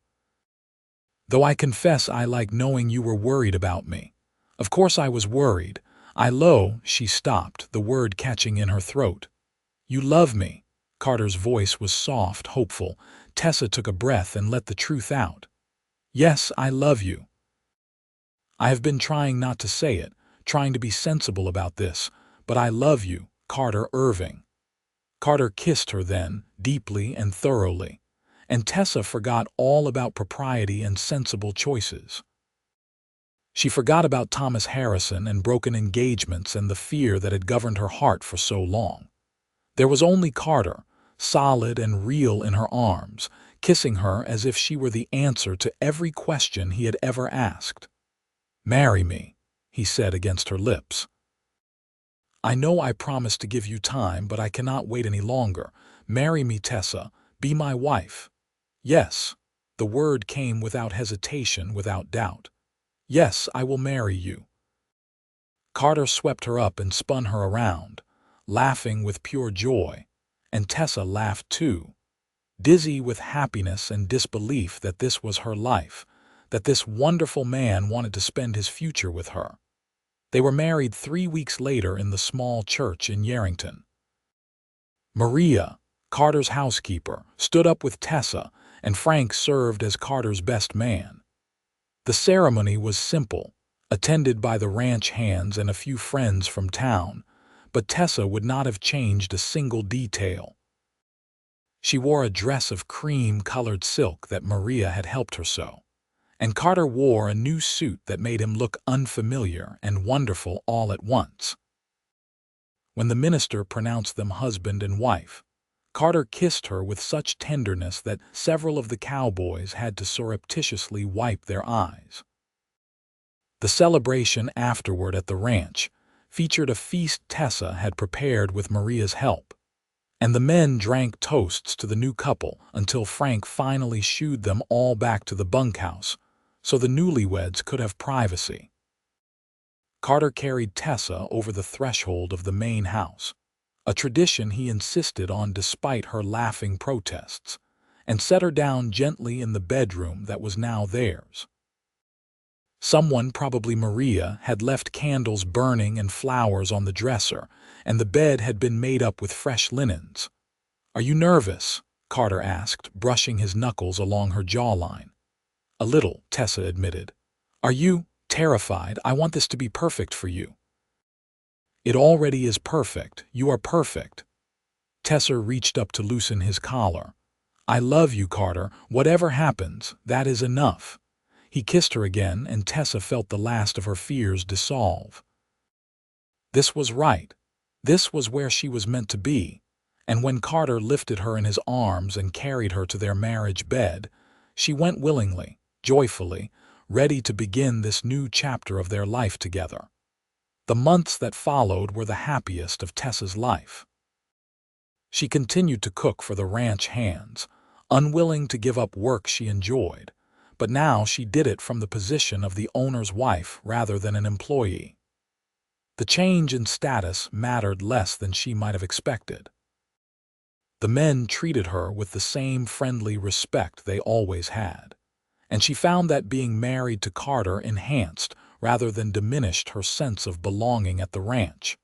"Though I confess I like knowing you were worried about me. Of course I was worried. She stopped, the word catching in her throat. "You love me." Carter's voice was soft, hopeful. Tessa took a breath and let the truth out. "Yes, I love you. I have been trying not to say it, trying to be sensible about this, but I love you, Carter Irving." Carter kissed her then, deeply and thoroughly, and Tessa forgot all about propriety and sensible choices. She forgot about Thomas Harrison and broken engagements and the fear that had governed her heart for so long. There was only Carter, solid and real in her arms, kissing her as if she were the answer to every question he had ever asked. "Marry me," he said against her lips. "I know I promised to give you time, but I cannot wait any longer. Marry me, Tessa. Be my wife." "Yes." The word came without hesitation, without doubt. "Yes, I will marry you." Carter swept her up and spun her around, laughing with pure joy, and Tessa laughed too, dizzy with happiness and disbelief that this was her life, that this wonderful man wanted to spend his future with her. They were married 3 weeks later in the small church in Yarrington. Maria, Carter's housekeeper, stood up with Tessa, and Frank served as Carter's best man. The ceremony was simple, attended by the ranch hands and a few friends from town, but Tessa would not have changed a single detail. She wore a dress of cream-colored silk that Maria had helped her sew, and Carter wore a new suit that made him look unfamiliar and wonderful all at once. When the minister pronounced them husband and wife, Carter kissed her with such tenderness that several of the cowboys had to surreptitiously wipe their eyes. The celebration afterward at the ranch featured a feast Tessa had prepared with Maria's help, and the men drank toasts to the new couple until Frank finally shooed them all back to the bunkhouse so the newlyweds could have privacy. Carter carried Tessa over the threshold of the main house, a tradition he insisted on despite her laughing protests, and set her down gently in the bedroom that was now theirs. Someone, probably Maria, had left candles burning and flowers on the dresser, and the bed had been made up with fresh linens. "Are you nervous?" Carter asked, brushing his knuckles along her jawline. "A little," Tessa admitted. "Are you terrified? I want this to be perfect for you." "It already is perfect. You are perfect." Tessa reached up to loosen his collar. "I love you, Carter. Whatever happens, that is enough." He kissed her again, and Tessa felt the last of her fears dissolve. This was right. This was where she was meant to be. And when Carter lifted her in his arms and carried her to their marriage bed, she went willingly, joyfully, ready to begin this new chapter of their life together. The months that followed were the happiest of Tessa's life. She continued to cook for the ranch hands, unwilling to give up work she enjoyed, but now she did it from the position of the owner's wife rather than an employee. The change in status mattered less than she might have expected. The men treated her with the same friendly respect they always had, and she found that being married to Carter enhanced rather than diminished her sense of belonging at the ranch.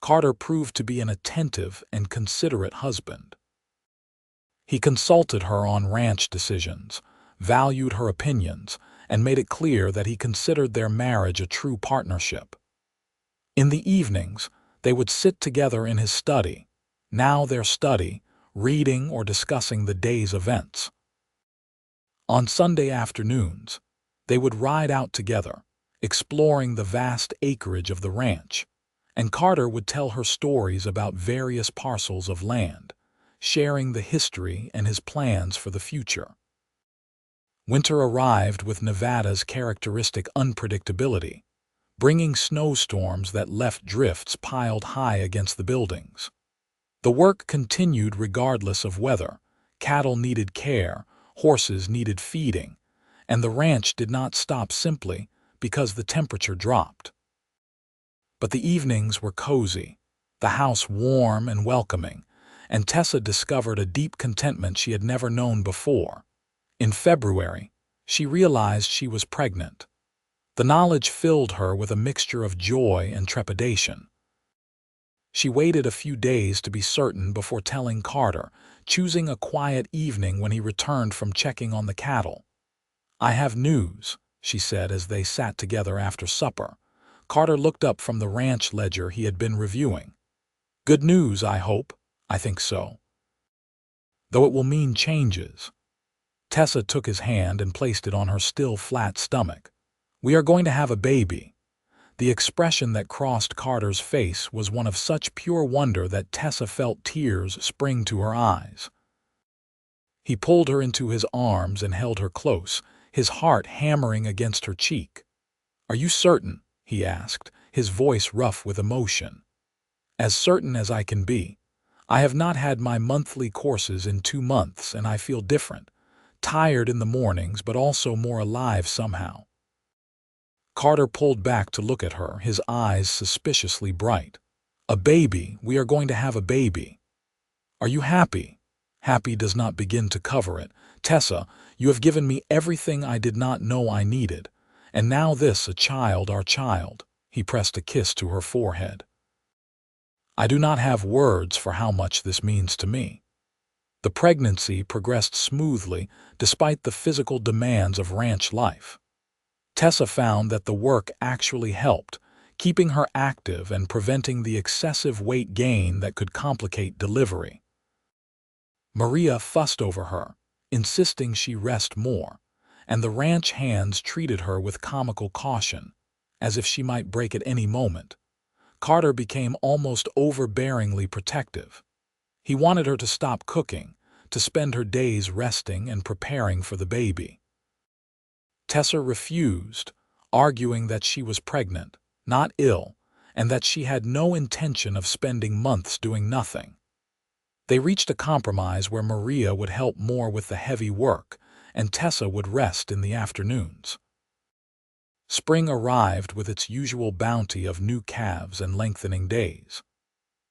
Carter proved to be an attentive and considerate husband. He consulted her on ranch decisions, valued her opinions, and made it clear that he considered their marriage a true partnership. In the evenings, they would sit together in his study, now their study, reading or discussing the day's events. On Sunday afternoons, they would ride out together, exploring the vast acreage of the ranch, and Carter would tell her stories about various parcels of land, sharing the history and his plans for the future. Winter arrived with Nevada's characteristic unpredictability, bringing snowstorms that left drifts piled high against the buildings. The work continued regardless of weather. Cattle needed care, horses needed feeding, and the ranch did not stop simply because the temperature dropped. But the evenings were cozy, the house warm and welcoming, and Tessa discovered a deep contentment she had never known before. In February, she realized she was pregnant. The knowledge filled her with a mixture of joy and trepidation. She waited a few days to be certain before telling Carter, choosing a quiet evening when he returned from checking on the cattle. "I have news," she said as they sat together after supper. Carter looked up from the ranch ledger he had been reviewing. "Good news, I hope." "I think so. Though it will mean changes." Tessa took his hand and placed it on her still flat stomach. "We are going to have a baby." The expression that crossed Carter's face was one of such pure wonder that Tessa felt tears spring to her eyes. He pulled her into his arms and held her close, his heart hammering against her cheek. "Are you certain?" he asked, his voice rough with emotion. "As certain as I can be. I have not had my monthly courses in 2 months, and I feel different. Tired in the mornings, but also more alive somehow." Carter pulled back to look at her, his eyes suspiciously bright. "A baby. We are going to have a baby. Are you happy?" "Happy does not begin to cover it. Tessa, you have given me everything I did not know I needed. And now this, a child, our child." He pressed a kiss to her forehead. "I do not have words for how much this means to me." The pregnancy progressed smoothly despite the physical demands of ranch life. Tessa found that the work actually helped, keeping her active and preventing the excessive weight gain that could complicate delivery. Maria fussed over her, insisting she rest more, and the ranch hands treated her with comical caution, as if she might break at any moment. Carter became almost overbearingly protective. He wanted her to stop cooking, to spend her days resting and preparing for the baby. Tessa refused, arguing that she was pregnant, not ill, and that she had no intention of spending months doing nothing. They reached a compromise where Maria would help more with the heavy work, and Tessa would rest in the afternoons. Spring arrived with its usual bounty of new calves and lengthening days.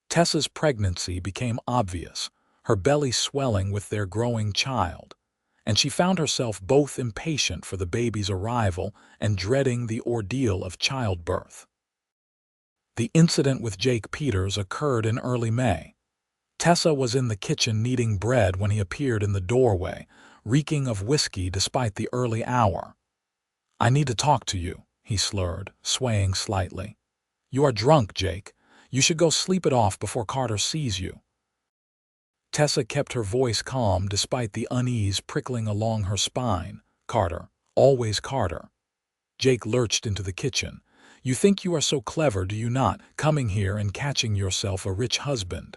Tessa's pregnancy became obvious, her belly swelling with their growing child, and she found herself both impatient for the baby's arrival and dreading the ordeal of childbirth. The incident with Jake Peters occurred in early May. Tessa was in the kitchen kneading bread when he appeared in the doorway, reeking of whiskey despite the early hour. "I need to talk to you," he slurred, swaying slightly. "You are drunk, Jake. You should go sleep it off before Carter sees you." Tessa kept her voice calm despite the unease prickling along her spine. "Carter, always Carter." Jake lurched into the kitchen. "You think you are so clever, do you not, coming here and catching yourself a rich husband?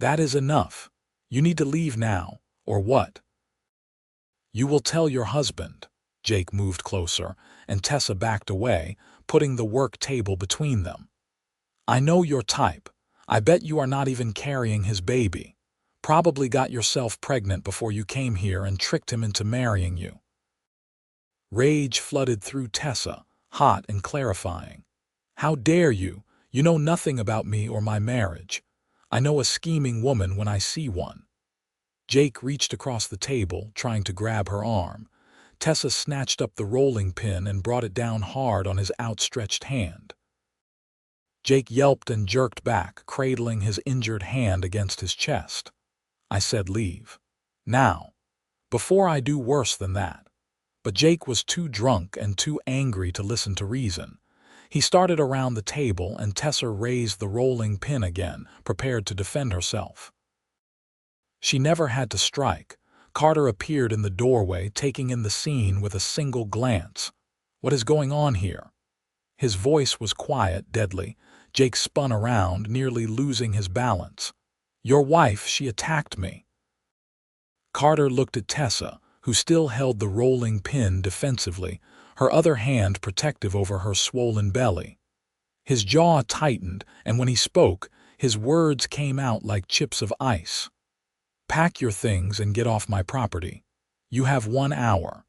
That is enough. You need to leave now, or what?" "You will tell your husband." Jake moved closer, and Tessa backed away, putting the work table between them. "I know your type. I bet you are not even carrying his baby. Probably got yourself pregnant before you came here and tricked him into marrying you." Rage flooded through Tessa, hot and clarifying. "How dare you? You know nothing about me or my marriage. I know a scheming woman when I see one." Jake reached across the table, trying to grab her arm. Tessa snatched up the rolling pin and brought it down hard on his outstretched hand. Jake yelped and jerked back, cradling his injured hand against his chest. "I said leave. Now. Before I do worse than that." But Jake was too drunk and too angry to listen to reason. He started around the table, and Tessa raised the rolling pin again, prepared to defend herself. She never had to strike. Carter appeared in the doorway, taking in the scene with a single glance. "What is going on here?" His voice was quiet, deadly. Jake spun around, nearly losing his balance. Your wife, she attacked me. Carter looked at Tessa, who still held the rolling pin defensively, her other hand protective over her swollen belly. His jaw tightened, and when he spoke, his words came out like chips of ice. Pack your things and get off my property. You have 1 hour.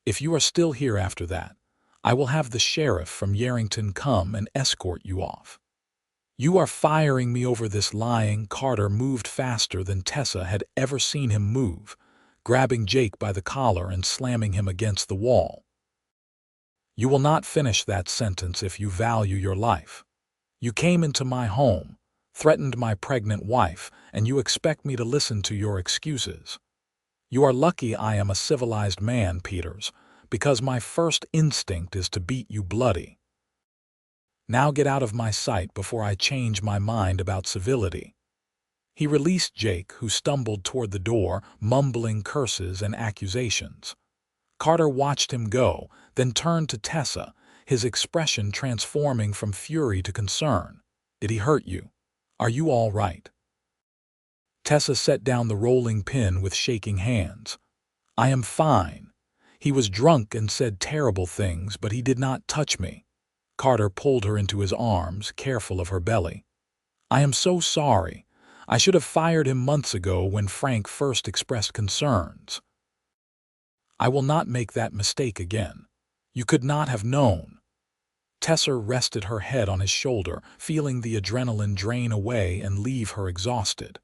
If you are still here after that, I will have the sheriff from Yarrington come and escort you off. You are firing me over this lying. Carter moved faster than Tessa had ever seen him move, grabbing Jake by the collar and slamming him against the wall. You will not finish that sentence if you value your life. You came into my home, threatened my pregnant wife, and you expect me to listen to your excuses. You are lucky I am a civilized man, Peters, because my first instinct is to beat you bloody. Now get out of my sight before I change my mind about civility. He released Jake, who stumbled toward the door, mumbling curses and accusations. Carter watched him go, then turned to Tessa, his expression transforming from fury to concern. Did he hurt you? Are you all right? Tessa set down the rolling pin with shaking hands. I am fine. He was drunk and said terrible things, but he did not touch me. Carter pulled her into his arms, careful of her belly. I am so sorry. I should have fired him months ago when Frank first expressed concerns. I will not make that mistake again. You could not have known. Tessa rested her head on his shoulder, feeling the adrenaline drain away and leave her exhausted.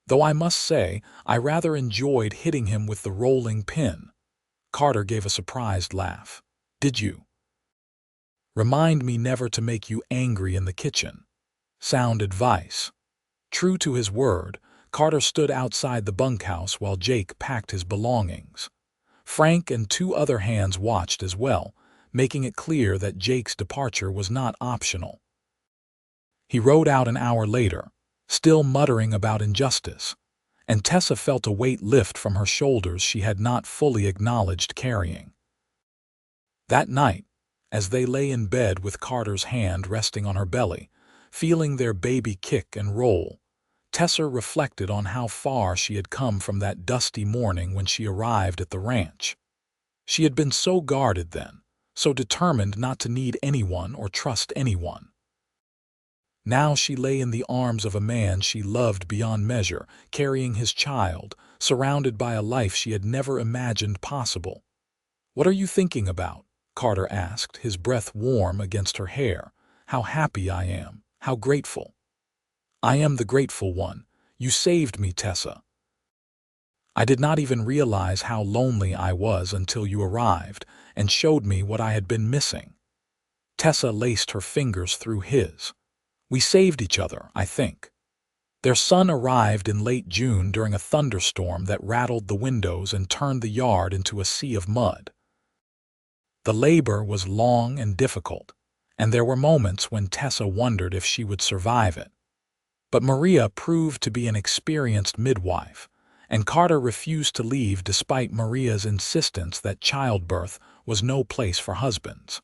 Though I must say, I rather enjoyed hitting him with the rolling pin. Carter gave a surprised laugh. Did you? Remind me never to make you angry in the kitchen. Sound advice. True to his word, Carter stood outside the bunkhouse while Jake packed his belongings. Frank and 2 other hands watched as well, making it clear that Jake's departure was not optional. He rode out an hour later, still muttering about injustice, and Tessa felt a weight lift from her shoulders she had not fully acknowledged carrying. That night, as they lay in bed with Carter's hand resting on her belly, feeling their baby kick and roll, Tessa reflected on how far she had come from that dusty morning when she arrived at the ranch. She had been so guarded then, so determined not to need anyone or trust anyone. Now she lay in the arms of a man she loved beyond measure, carrying his child, surrounded by a life she had never imagined possible. What are you thinking about? Carter asked, his breath warm against her hair. How happy I am, how grateful. I am the grateful one. You saved me, Tessa. I did not even realize how lonely I was until you arrived and showed me what I had been missing. Tessa laced her fingers through his. We saved each other, I think. Their son arrived in late June during a thunderstorm that rattled the windows and turned the yard into a sea of mud. The labor was long and difficult, and there were moments when Tessa wondered if she would survive it. But Maria proved to be an experienced midwife, and Carter refused to leave despite Maria's insistence that childbirth was no place for husbands.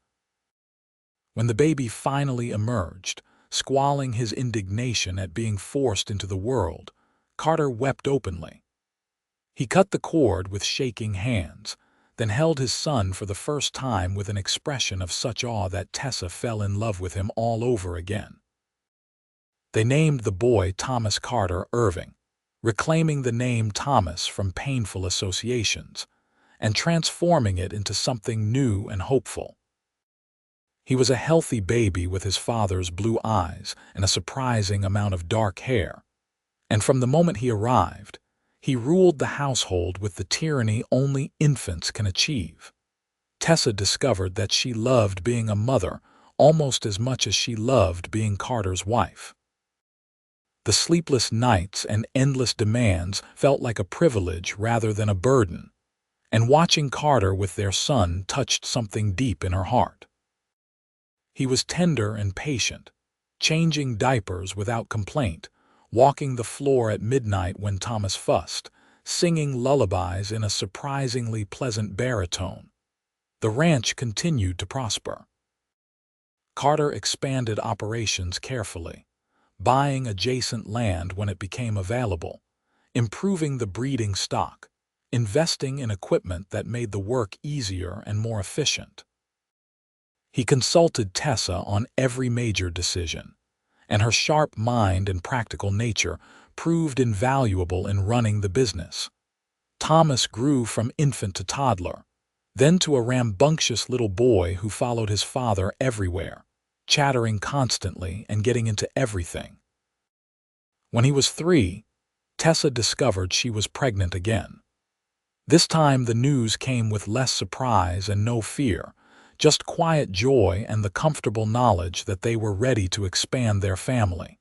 When the baby finally emerged, squalling his indignation at being forced into the world, Carter wept openly. He cut the cord with shaking hands, then held his son for the first time with an expression of such awe that Tessa fell in love with him all over again. They named the boy Thomas Carter Irving, reclaiming the name Thomas from painful associations and transforming it into something new and hopeful. He was a healthy baby with his father's blue eyes and a surprising amount of dark hair, and from the moment he arrived, he ruled the household with the tyranny only infants can achieve. Tessa discovered that she loved being a mother almost as much as she loved being Carter's wife. The sleepless nights and endless demands felt like a privilege rather than a burden, and watching Carter with their son touched something deep in her heart. He was tender and patient, changing diapers without complaint, walking the floor at midnight when Thomas fussed, singing lullabies in a surprisingly pleasant baritone. The ranch continued to prosper. Carter expanded operations carefully, buying adjacent land when it became available, improving the breeding stock, investing in equipment that made the work easier and more efficient. He consulted Tessa on every major decision, and her sharp mind and practical nature proved invaluable in running the business. Thomas grew from infant to toddler, then to a rambunctious little boy who followed his father everywhere, chattering constantly and getting into everything. When he was 3, Tessa discovered she was pregnant again. This time the news came with less surprise and no fear, just quiet joy and the comfortable knowledge that they were ready to expand their family.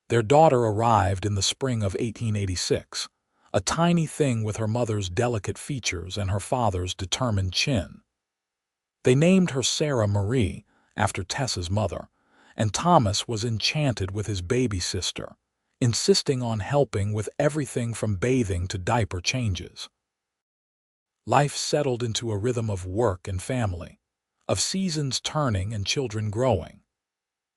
Their daughter arrived in the spring of 1886, a tiny thing with her mother's delicate features and her father's determined chin. They named her Sarah Marie, after Tessa's mother, and Thomas was enchanted with his baby sister, insisting on helping with everything from bathing to diaper changes. Life settled into a rhythm of work and family, of seasons turning and children growing.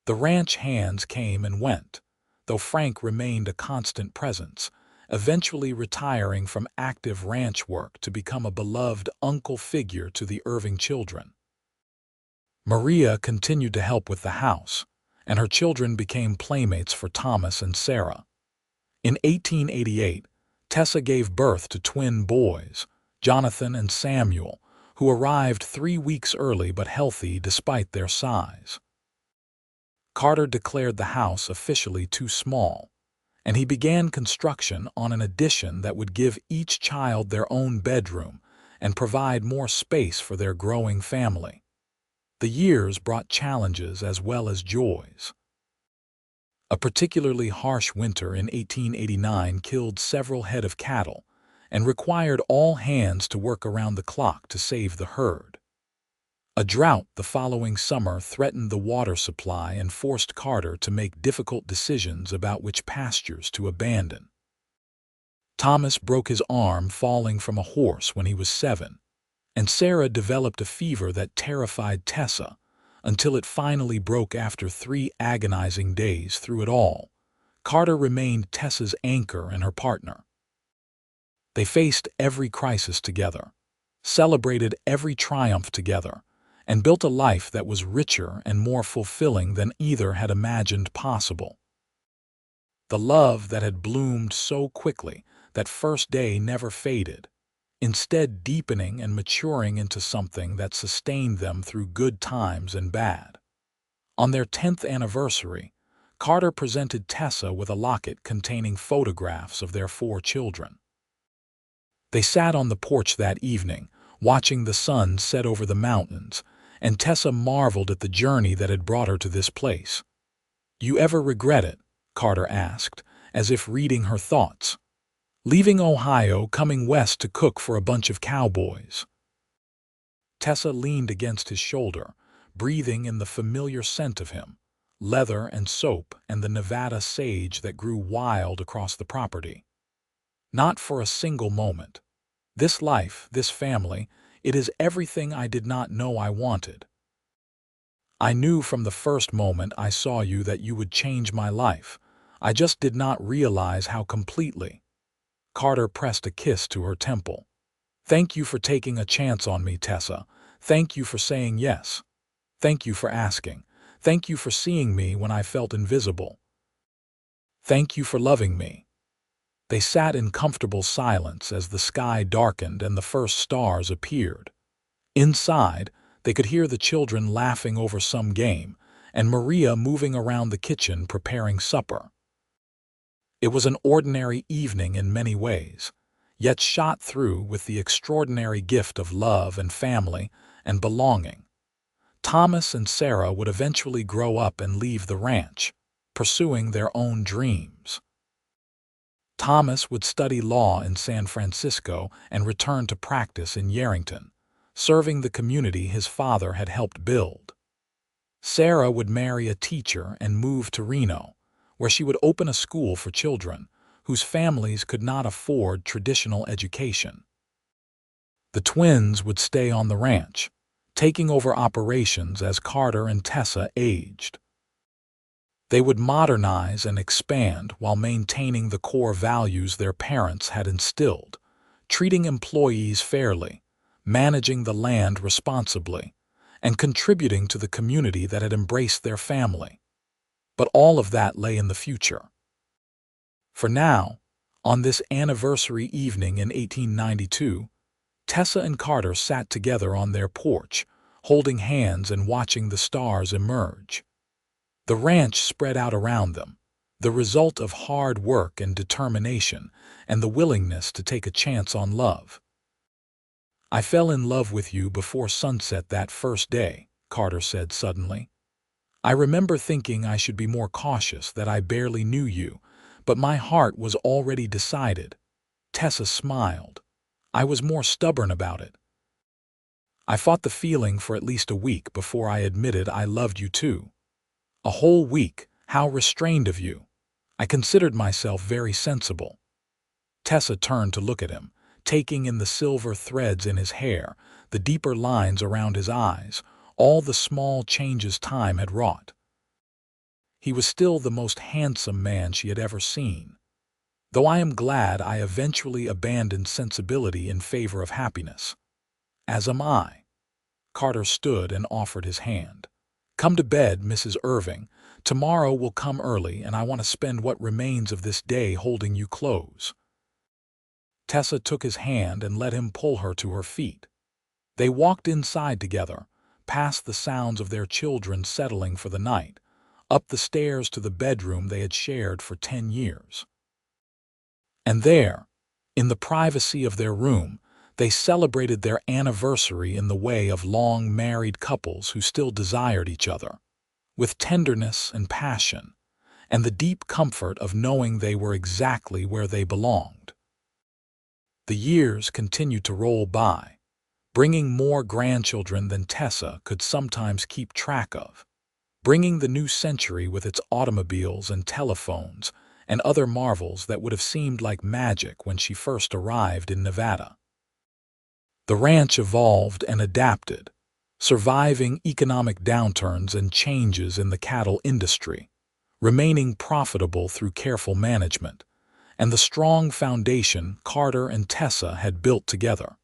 The ranch hands came and went, though Frank remained a constant presence, eventually retiring from active ranch work to become a beloved uncle figure to the Irving children. Maria continued to help with the house, and her children became playmates for Thomas and Sarah. In 1888, Tessa gave birth to twin boys, Jonathan and Samuel, who arrived 3 weeks early but healthy despite their size. Carter declared the house officially too small, and he began construction on an addition that would give each child their own bedroom and provide more space for their growing family. The years brought challenges as well as joys. A particularly harsh winter in 1889 killed several head of cattle and required all hands to work around the clock to save the herd. A drought the following summer threatened the water supply and forced Carter to make difficult decisions about which pastures to abandon. Thomas broke his arm falling from a horse when he was 7, and Sarah developed a fever that terrified Tessa until it finally broke after 3 agonizing days. Through it all, Carter remained Tessa's anchor and her partner. They faced every crisis together, celebrated every triumph together, and built a life that was richer and more fulfilling than either had imagined possible. The love that had bloomed so quickly that first day never faded, instead deepening and maturing into something that sustained them through good times and bad. On their 10th anniversary, Carter presented Tessa with a locket containing photographs of their 4 children. They sat on the porch that evening, watching the sun set over the mountains, and Tessa marveled at the journey that had brought her to this place. "You ever regret it?" Carter asked, as if reading her thoughts. "Leaving Ohio, coming west to cook for a bunch of cowboys." Tessa leaned against his shoulder, breathing in the familiar scent of him, leather and soap and the Nevada sage that grew wild across the property. "Not for a single moment. This life, this family, it is everything I did not know I wanted. I knew from the first moment I saw you that you would change my life. I just did not realize how completely." Carter pressed a kiss to her temple. "Thank you for taking a chance on me, Tessa. Thank you for saying yes. Thank you for asking. Thank you for seeing me when I felt invisible. Thank you for loving me." They sat in comfortable silence as the sky darkened and the first stars appeared. Inside, they could hear the children laughing over some game and Maria moving around the kitchen preparing supper. It was an ordinary evening in many ways, yet shot through with the extraordinary gift of love and family and belonging. Thomas and Sarah would eventually grow up and leave the ranch, pursuing their own dreams. Thomas would study law in San Francisco and return to practice in Yerington, serving the community his father had helped build. Sarah would marry a teacher and move to Reno, where she would open a school for children whose families could not afford traditional education. The twins would stay on the ranch, taking over operations as Carter and Tessa aged. They would modernize and expand while maintaining the core values their parents had instilled, treating employees fairly, managing the land responsibly, and contributing to the community that had embraced their family. But all of that lay in the future. For now, on this anniversary evening in 1892, Tessa and Carter sat together on their porch, holding hands and watching the stars emerge. The ranch spread out around them, the result of hard work and determination and the willingness to take a chance on love. "I fell in love with you before sunset that first day," Carter said suddenly. "I remember thinking I should be more cautious, that I barely knew you, but my heart was already decided." Tessa smiled. "I was more stubborn about it. I fought the feeling for at least a week before I admitted I loved you too." "A whole week? How restrained of you." "I considered myself very sensible." Tessa turned to look at him, taking in the silver threads in his hair, the deeper lines around his eyes, all the small changes time had wrought. He was still the most handsome man she had ever seen. "Though I am glad I eventually abandoned sensibility in favor of happiness." "As am I." Carter stood and offered his hand. "Come to bed, Mrs. Irving. Tomorrow we'll come early, and I want to spend what remains of this day holding you close." Tessa took his hand and let him pull her to her feet. They walked inside together, past the sounds of their children settling for the night, up the stairs to the bedroom they had shared for 10 years. And there, in the privacy of their room, they celebrated their anniversary in the way of long married couples who still desired each other, with tenderness and passion, and the deep comfort of knowing they were exactly where they belonged. The years continued to roll by, bringing more grandchildren than Tessa could sometimes keep track of, bringing the new century with its automobiles and telephones and other marvels that would have seemed like magic when she first arrived in Nevada. The ranch evolved and adapted, surviving economic downturns and changes in the cattle industry, remaining profitable through careful management, and the strong foundation Carter and Tessa had built together.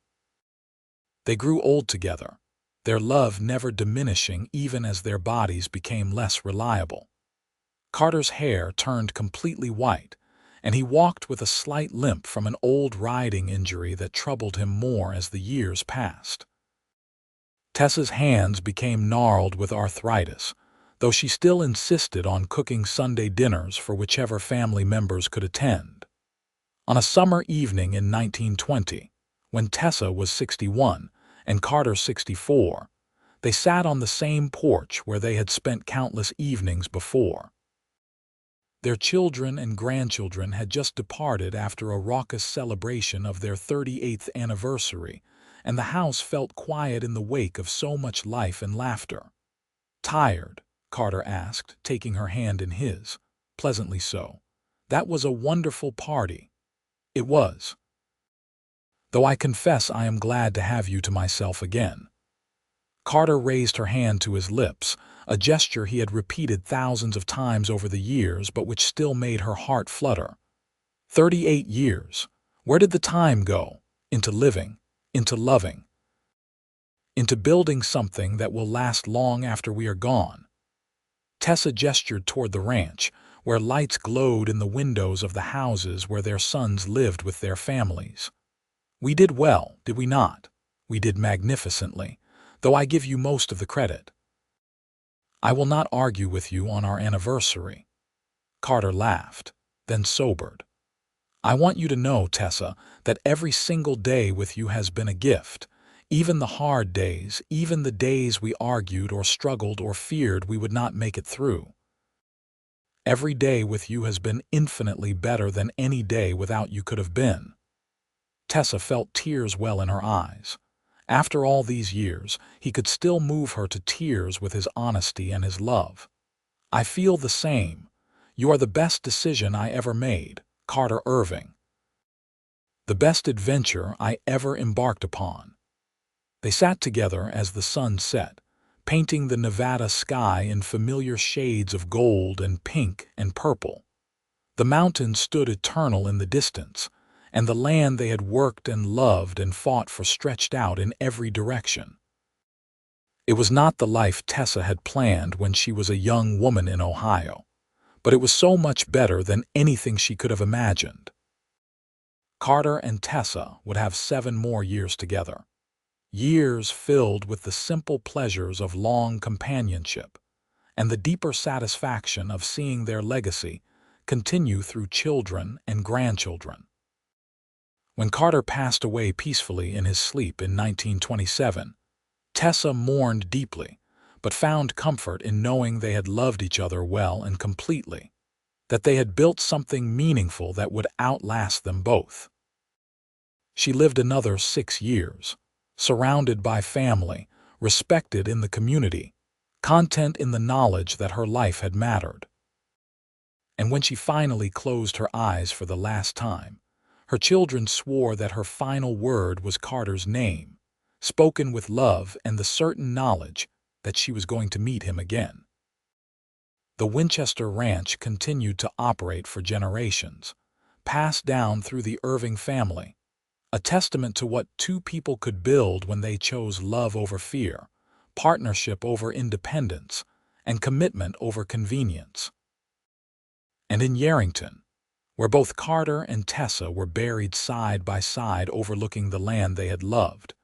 They grew old together, their love never diminishing even as their bodies became less reliable. Carter's hair turned completely white, and he walked with a slight limp from an old riding injury that troubled him more as the years passed. Tessa's hands became gnarled with arthritis, though she still insisted on cooking Sunday dinners for whichever family members could attend. On a summer evening in 1920, when Tessa was 61 and Carter 64, they sat on the same porch where they had spent countless evenings before. Their children and grandchildren had just departed after a raucous celebration of their 38th anniversary, and the house felt quiet in the wake of so much life and laughter. "Tired?" Carter asked, taking her hand in his. "Pleasantly so. That was a wonderful party." "It was. Though I confess I am glad to have you to myself again." Carter raised her hand to his lips, a gesture he had repeated thousands of times over the years but which still made her heart flutter. 38 years. Where did the time go? Into living, into loving, into building something that will last long after we are gone. Tessa gestured toward the ranch, where lights glowed in the windows of the houses where their sons lived with their families. "We did well, did we not?" "We did magnificently, though I give you most of the credit." "I will not argue with you on our anniversary." Carter laughed, then sobered. "I want you to know, Tessa, that every single day with you has been a gift, even the hard days, even the days we argued or struggled or feared we would not make it through. Every day with you has been infinitely better than any day without you could have been." Tessa felt tears well in her eyes. After all these years, he could still move her to tears with his honesty and his love. "I feel the same. You are the best decision I ever made, Carter Irving. The best adventure I ever embarked upon." They sat together as the sun set, painting the Nevada sky in familiar shades of gold and pink and purple. The mountains stood eternal in the distance, and the land they had worked and loved and fought for stretched out in every direction. It was not the life Tessa had planned when she was a young woman in Ohio, but it was so much better than anything she could have imagined. Carter and Tessa would have 7 more years together, years filled with the simple pleasures of long companionship and the deeper satisfaction of seeing their legacy continue through children and grandchildren. When Carter passed away peacefully in his sleep in 1927, Tessa mourned deeply, but found comfort in knowing they had loved each other well and completely, that they had built something meaningful that would outlast them both. She lived another 6 years, surrounded by family, respected in the community, content in the knowledge that her life had mattered. And when she finally closed her eyes for the last time, her children swore that her final word was Carter's name, spoken with love and the certain knowledge that she was going to meet him again. The Winchester Ranch continued to operate for generations, passed down through the Irving family, a testament to what 2 people could build when they chose love over fear, partnership over independence, and commitment over convenience. And in Yerington, where both Carter and Tessa were buried side by side overlooking the land they had loved,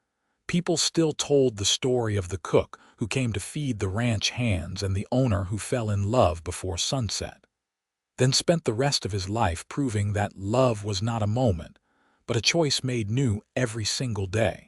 people still told the story of the cook who came to feed the ranch hands and the owner who fell in love before sunset, then spent the rest of his life proving that love was not a moment, but a choice made new every single day.